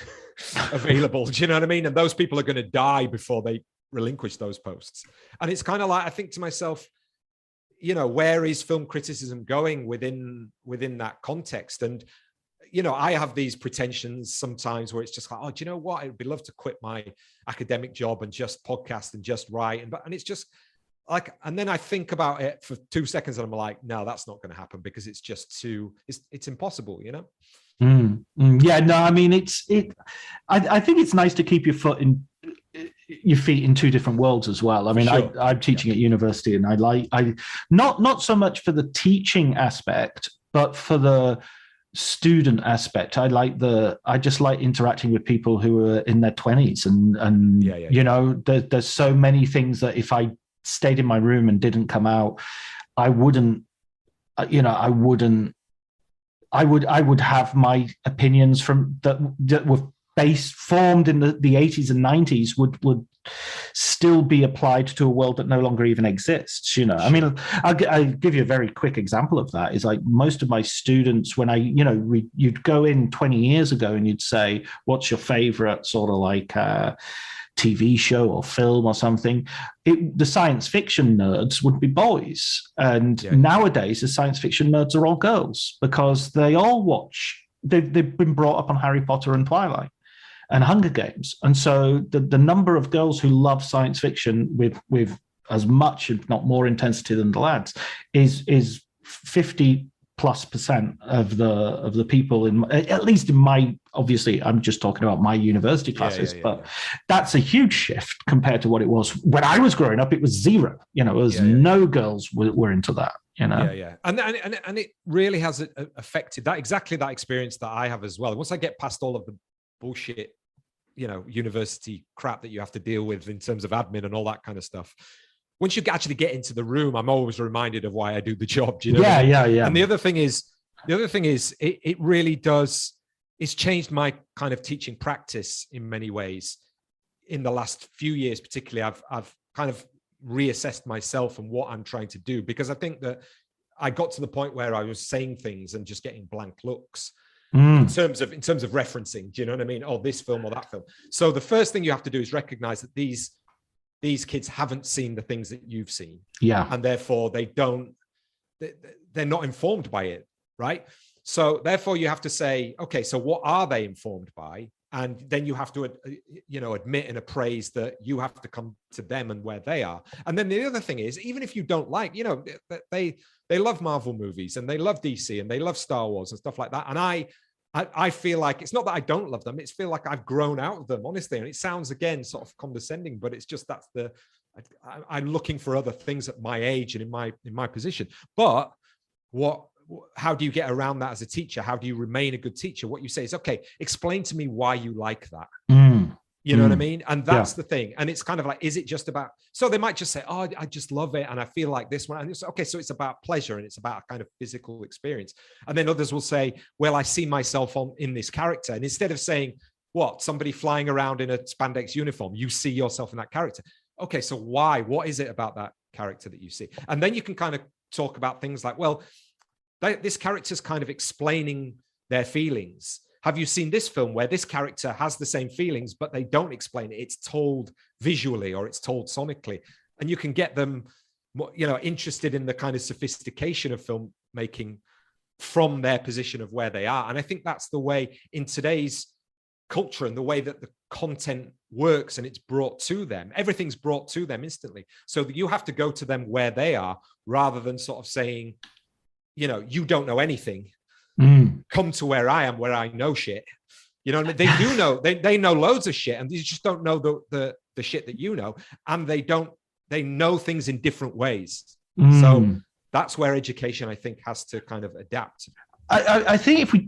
available, do you know what I mean? And those people are going to die before they relinquish those posts. And it's kind of like, I think to myself, where is film criticism going within that context? And, I have these pretensions sometimes where it's just like, oh, do you know what? It'd be love to quit my academic job and just podcast and just write. And it's just like, and then I think about it for 2 seconds and I'm like, no, that's not going to happen, because it's just it's impossible, Yeah, no, I mean, I think it's nice to keep your feet in 2 different worlds as well. I mean, sure. I'm teaching at university, and I not so much for the teaching aspect, but for the student aspect. I just like interacting with people who are in their 20s, and there's so many things that if I stayed in my room and didn't come out, I would have my opinions from that were formed in the 80s and 90s would still be applied to a world that no longer even exists. I mean, I'll give you a very quick example of that. Is like most of my students, when you'd go in 20 years ago and you'd say, what's your favorite sort of like TV show or film or something, the science fiction nerds would be boys. And nowadays, the science fiction nerds are all girls, because they all watch, they've been brought up on Harry Potter and Twilight and Hunger Games. And so the number of girls who love science fiction with as much, if not more intensity than the lads, is 50+% of the people at least in my, obviously I'm just talking about my university classes, but that's a huge shift compared to what it was when I was growing up. It was zero, no girls were into that, And it really has affected that, exactly that experience that I have as well. Once I get past all of the bullshit, university crap that you have to deal with in terms of admin and all that kind of stuff, once you actually get into the room, I'm always reminded of why I do the job. Do you know? Yeah. And the other thing is, it really does. It's changed my kind of teaching practice in many ways in the last few years. Particularly, I've kind of reassessed myself and what I'm trying to do, because I think that I got to the point where I was saying things and just getting blank looks in terms of referencing. Do you know what I mean? Oh, this film or that film. So the first thing you have to do is recognize that these kids haven't seen the things that you've seen. Yeah. And therefore they're not informed by it, right? So therefore you have to say, okay, so what are they informed by? And then you have to, admit and appraise that you have to come to them and where they are. And then the other thing is, even if you don't like, they love Marvel movies and they love DC and they love Star Wars and stuff like that. And I I feel like it's not that I don't love them. It's feel like I've grown out of them, honestly. And it sounds, again, sort of condescending, but it's just I'm looking for other things at my age and in my position. But how do you get around that as a teacher? How do you remain a good teacher? What you say is, okay, explain to me why you like that. You know what I mean? And that's the thing. And it's kind of like, is it just about, so they might just say, oh, I just love it. And I feel like this one. And it's okay. So it's about pleasure and it's about a kind of physical experience. And then others will say, well, I see myself in this character. And instead of saying, what, somebody flying around in a spandex uniform, you see yourself in that character. Okay. So why? What is it about that character that you see? And then you can kind of talk about things like, well, this character's kind of explaining their feelings. Have you seen this film where this character has the same feelings, but they don't explain it? It's told visually or it's told sonically. And you can get them, interested in the kind of sophistication of filmmaking from their position of where they are. And I think that's the way in today's culture and the way that the content works, and it's brought to them. Everything's brought to them instantly. So that you have to go to them where they are rather than sort of saying, you don't know anything. Come to where I am, where I know shit. You know, they do know, they know loads of shit, and you just don't know the shit that you know, and they know things in different ways. So that's where education, I think, has to kind of adapt. I think if we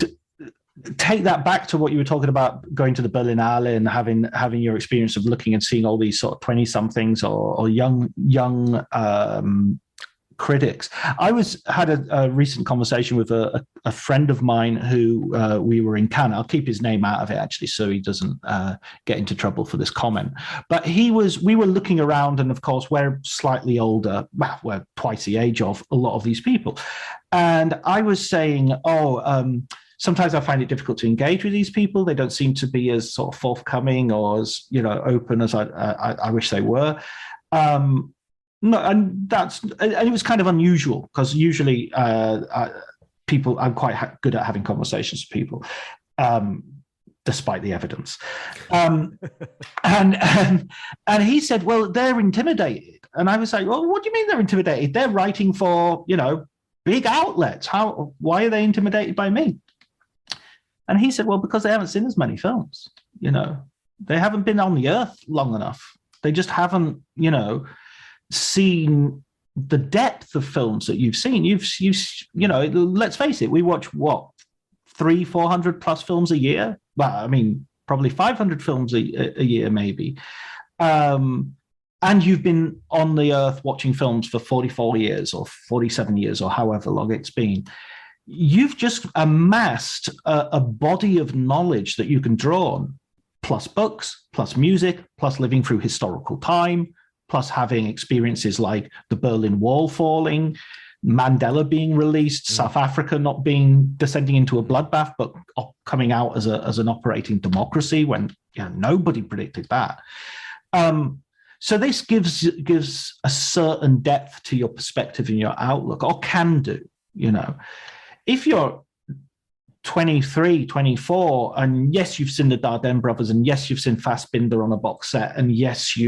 take that back to what you were talking about, going to the Berlinale and having your experience of looking and seeing all these sort of 20-somethings or young critics. I had a recent conversation with a friend of mine who we were in Cannes. I'll keep his name out of it, actually, so he doesn't get into trouble for this comment. But we were looking around, and of course, we're slightly older. Well, we're twice the age of a lot of these people. And I was saying, sometimes I find it difficult to engage with these people. They don't seem to be as sort of forthcoming or as, open as I wish they were. No, and it was kind of unusual because usually people, I'm quite good at having conversations with people, despite the evidence. And he said, well, they're intimidated. And I was like, well, what do you mean they're intimidated? They're writing for, big outlets. Why are they intimidated by me? And he said, well, because they haven't seen as many films, they haven't been on the earth long enough. They just haven't, seen the depth of films that you've seen. You've let's face it, we watch 300-400 plus films a year. Well, I mean, probably 500 films a year, maybe. And you've been on the earth watching films for 44 years or 47 years or however long it's been. You've just amassed a body of knowledge that you can draw on, plus books, plus music, plus living through historical time, plus having experiences like the Berlin Wall falling, Mandela being released, South Africa not descending into a bloodbath, but coming out as an operating democracy when nobody predicted that. So this gives a certain depth to your perspective and your outlook, or can do. If you're 23, 24, and yes, you've seen the Dardenne brothers, and yes, you've seen Fassbinder on a box set, and yes,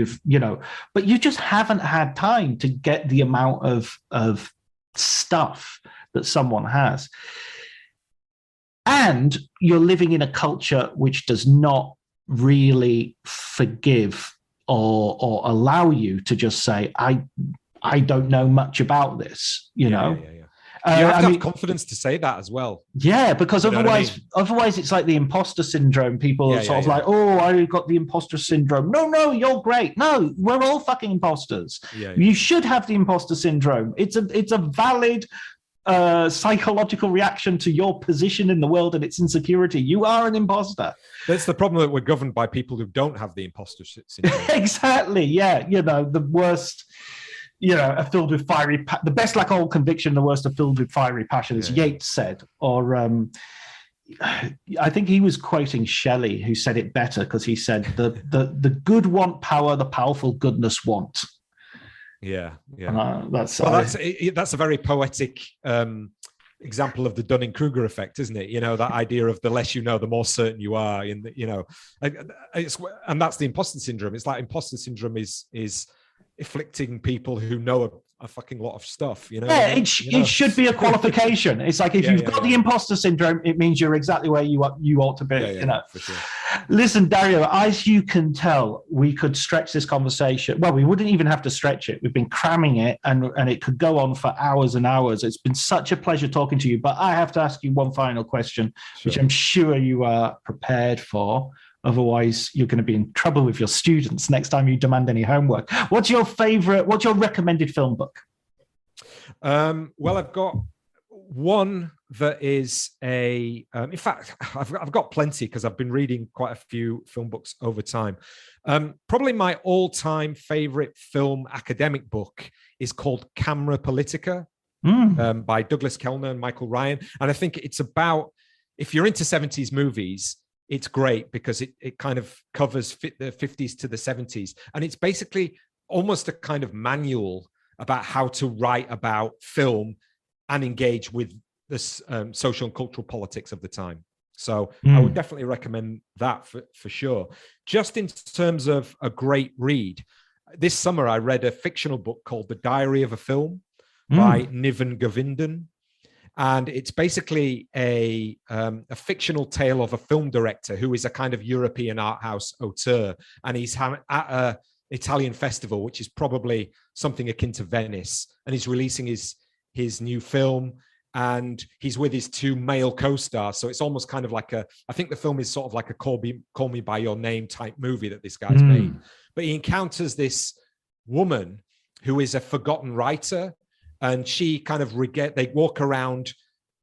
but you just haven't had time to get the amount of stuff that someone has. And you're living in a culture which does not really forgive or allow you to just say, I don't know much about this, Yeah. You have to have confidence to say that as well. Yeah, because otherwise it's like the imposter syndrome. People are sort of like, oh, I got the imposter syndrome. No, you're great. No, we're all fucking imposters. You should have the imposter syndrome. It's a valid psychological reaction to your position in the world and its insecurity. You are an imposter. That's the problem, that we're governed by people who don't have the imposter syndrome. Exactly. Yeah. The worst. Are filled with fiery. The best lack all conviction, the worst are filled with fiery passion, as Yeats said. Or I think he was quoting Shelley, who said it better, because he said the good want power, the powerful goodness want. Yeah. That's a very poetic example of the Dunning-Kruger effect, isn't it? That idea of the less you know, the more certain you are. And that's the imposter syndrome. It's like imposter syndrome is afflicting people who know a fucking lot of stuff, you know. Yeah, it should be a qualification. It's like if you've got the imposter syndrome, it means you're exactly where you ought to be. You know, for sure. Listen, Dario, as you can tell, we could stretch this conversation. Well, we wouldn't even have to stretch it. We've been cramming it, and it could go on for hours and hours. It's been such a pleasure talking to you. But I have to ask you one final question, which I'm sure you are prepared for. Otherwise, you're going to be in trouble with your students next time you demand any homework. What's your recommended film book? Well, I've got one that is in fact, I've got plenty because I've been reading quite a few film books over time. Probably my all-time favorite film academic book is called Camera Politica by Douglas Kellner and Michael Ryan. And I think it's about, if you're into 70s movies, it's great because it kind of covers the 50s to the 70s. And it's basically almost a kind of manual about how to write about film and engage with the social and cultural politics of the time. So I would definitely recommend that for sure. Just in terms of a great read, this summer I read a fictional book called The Diary of a Film by Niven Govindan. And it's basically a fictional tale of a film director who is a kind of European art house auteur. And he's at an Italian festival, which is probably something akin to Venice. And he's releasing his new film. And he's with his two male co-stars. So it's almost kind of like I think the film is sort of like a Call Me By Your Name type movie that this guy's made. But he encounters this woman who is a forgotten writer. And she kind of they walk around.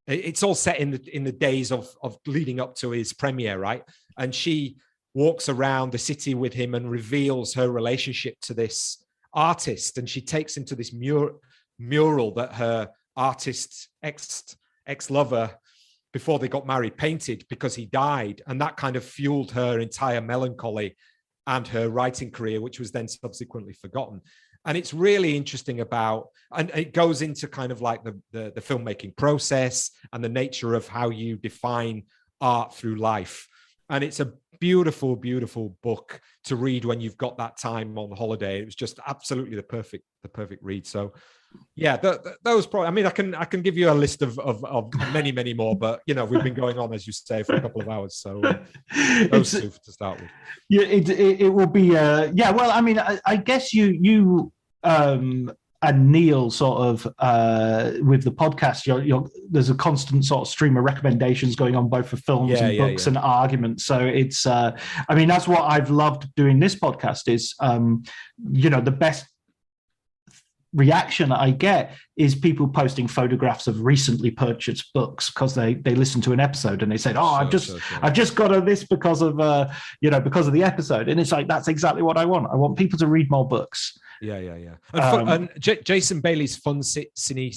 It's all set in the days of leading up to his premiere, right? And she walks around the city with him and reveals her relationship to this artist. And she takes him to this mural that her artist ex-lover, before they got married, painted because he died. And that kind of fueled her entire melancholy and her writing career, which was then subsequently forgotten. And it's really interesting and it goes into kind of like the filmmaking process and the nature of how you define art through life. And it's a beautiful, beautiful book to read when you've got that time on holiday. It was just absolutely the perfect read. So yeah, those probably, I mean, I can give you a list of many, many more, but you know, we've been going on, as you say, for a couple of hours. So those two to start with. Yeah, it will be, well, I mean, I guess you and Neil sort of with the podcast, there's a constant sort of stream of recommendations going on both for films and books and arguments. So it's, I mean, that's what I've loved doing this podcast is, the best reaction I get is people posting photographs of recently purchased books because they listen to an episode and they said, I've just got this because of the episode. And it's like, that's exactly what I want. I want people to read more books. And Jason Bailey's Fun City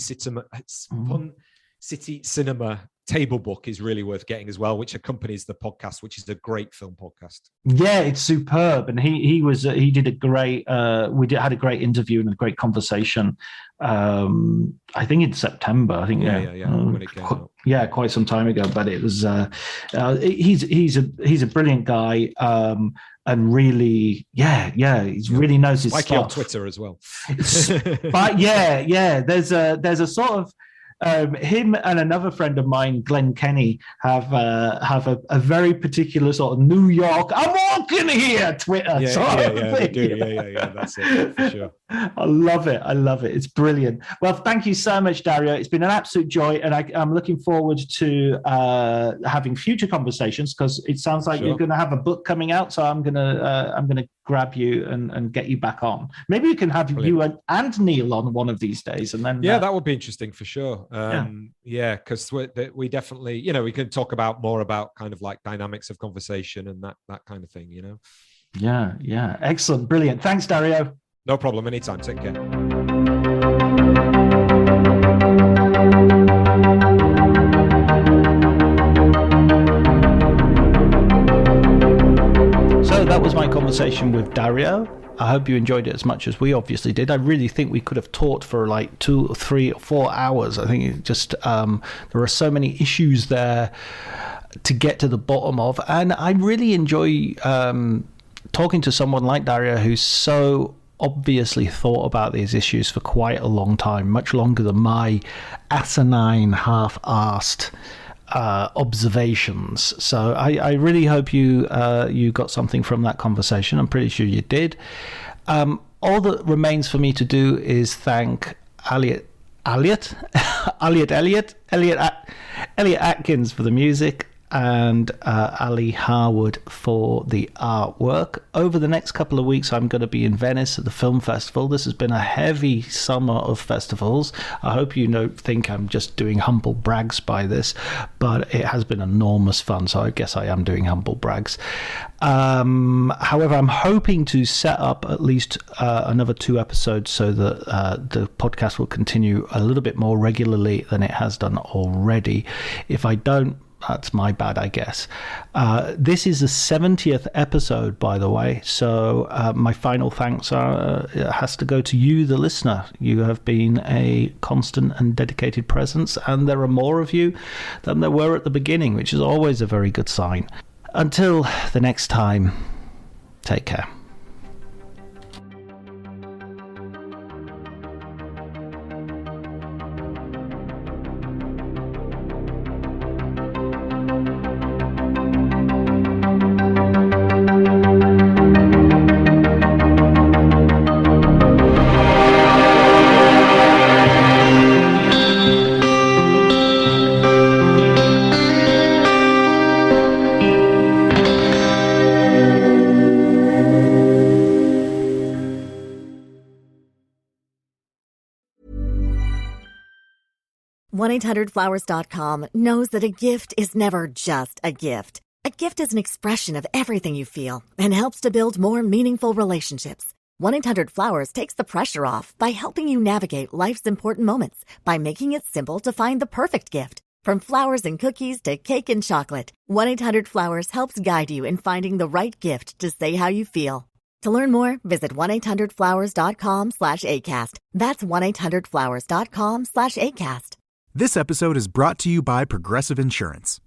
Cinema table book is really worth getting as well, which accompanies the podcast, which is a great film podcast. Yeah, it's superb, and he did a great. Had a great interview and a great conversation. I think in September. I think when it came out. Yeah, quite some time ago. But it was. He's a brilliant guy. And really, he really knows his stuff. Like on Twitter as well. But there's a sort of him and another friend of mine, Glenn Kenny, have a very particular sort of New York, I'm walking here Twitter. They do. Yeah, that's it for sure. I love it. It's brilliant. Well, thank you so much, Dario. It's been an absolute joy, and I'm looking forward to having future conversations because it sounds like you're going to have a book coming out. So I'm gonna grab you and get you back on. Maybe we can have you and Neil on one of these days, and then that would be interesting for sure. Because we definitely, we can talk about more about kind of like dynamics of conversation and that kind of thing. Yeah. Excellent, brilliant. Thanks, Dario. No problem. Anytime. Take care. So that was my conversation with Dario. I hope you enjoyed it as much as we obviously did. I really think we could have talked for like 2 or 3 or 4 hours. I think it just there are so many issues there to get to the bottom of, and I really enjoy talking to someone like Dario who's so obviously thought about these issues for quite a long time, much longer than my asinine, half-arsed observations. So I really hope you got something from that conversation. I'm pretty sure you did. All that remains for me to do is thank Elliot Atkins for the music, and Ali Harwood for the artwork. Over the next couple of weeks, I'm going to be in Venice at the film festival. This has been a heavy summer of festivals. I hope you don't think I'm just doing humble brags by this, but it has been enormous fun, so I guess I am doing humble brags. However, I'm hoping to set up at least another 2 episodes so that the podcast will continue a little bit more regularly than it has done already. If I don't, that's my bad, I guess. This is the 70th episode, by the way, so my final thanks has to go to you, the listener. You have been a constant and dedicated presence, and there are more of you than there were at the beginning, which is always a very good sign. Until the next time, take care. $1-800-Flowers.com knows that a gift is never just a gift. A gift is an expression of everything you feel and helps to build more meaningful relationships. 1-800-Flowers takes the pressure off by helping you navigate life's important moments by making it simple to find the perfect gift. From flowers and cookies to cake and chocolate, 1-800-Flowers helps guide you in finding the right gift to say how you feel. To learn more, visit 1-800-Flowers.com/ACAST. That's 1-800-Flowers.com/ACAST. This episode is brought to you by Progressive Insurance.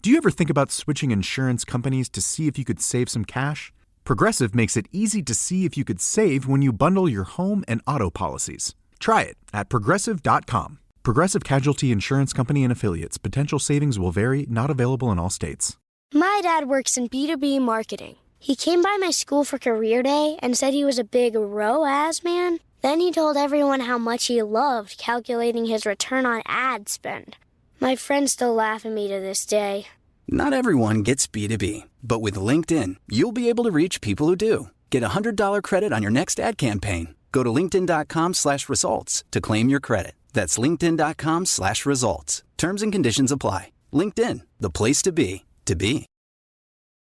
Do you ever think about switching insurance companies to see if you could save some cash? Progressive makes it easy to see if you could save when you bundle your home and auto policies. Try it at Progressive.com. Progressive Casualty Insurance Company and Affiliates. Potential savings will vary, not available in all states. My dad works in B2B marketing. He came by my school for career day and said he was a big ROAS man. Then he told everyone how much he loved calculating his return on ad spend. My friends still laugh at me to this day. Not everyone gets B2B, but with LinkedIn, you'll be able to reach people who do. Get a $100 credit on your next ad campaign. Go to linkedin.com/results to claim your credit. That's linkedin.com/results. Terms and conditions apply. LinkedIn, the place to be, to be.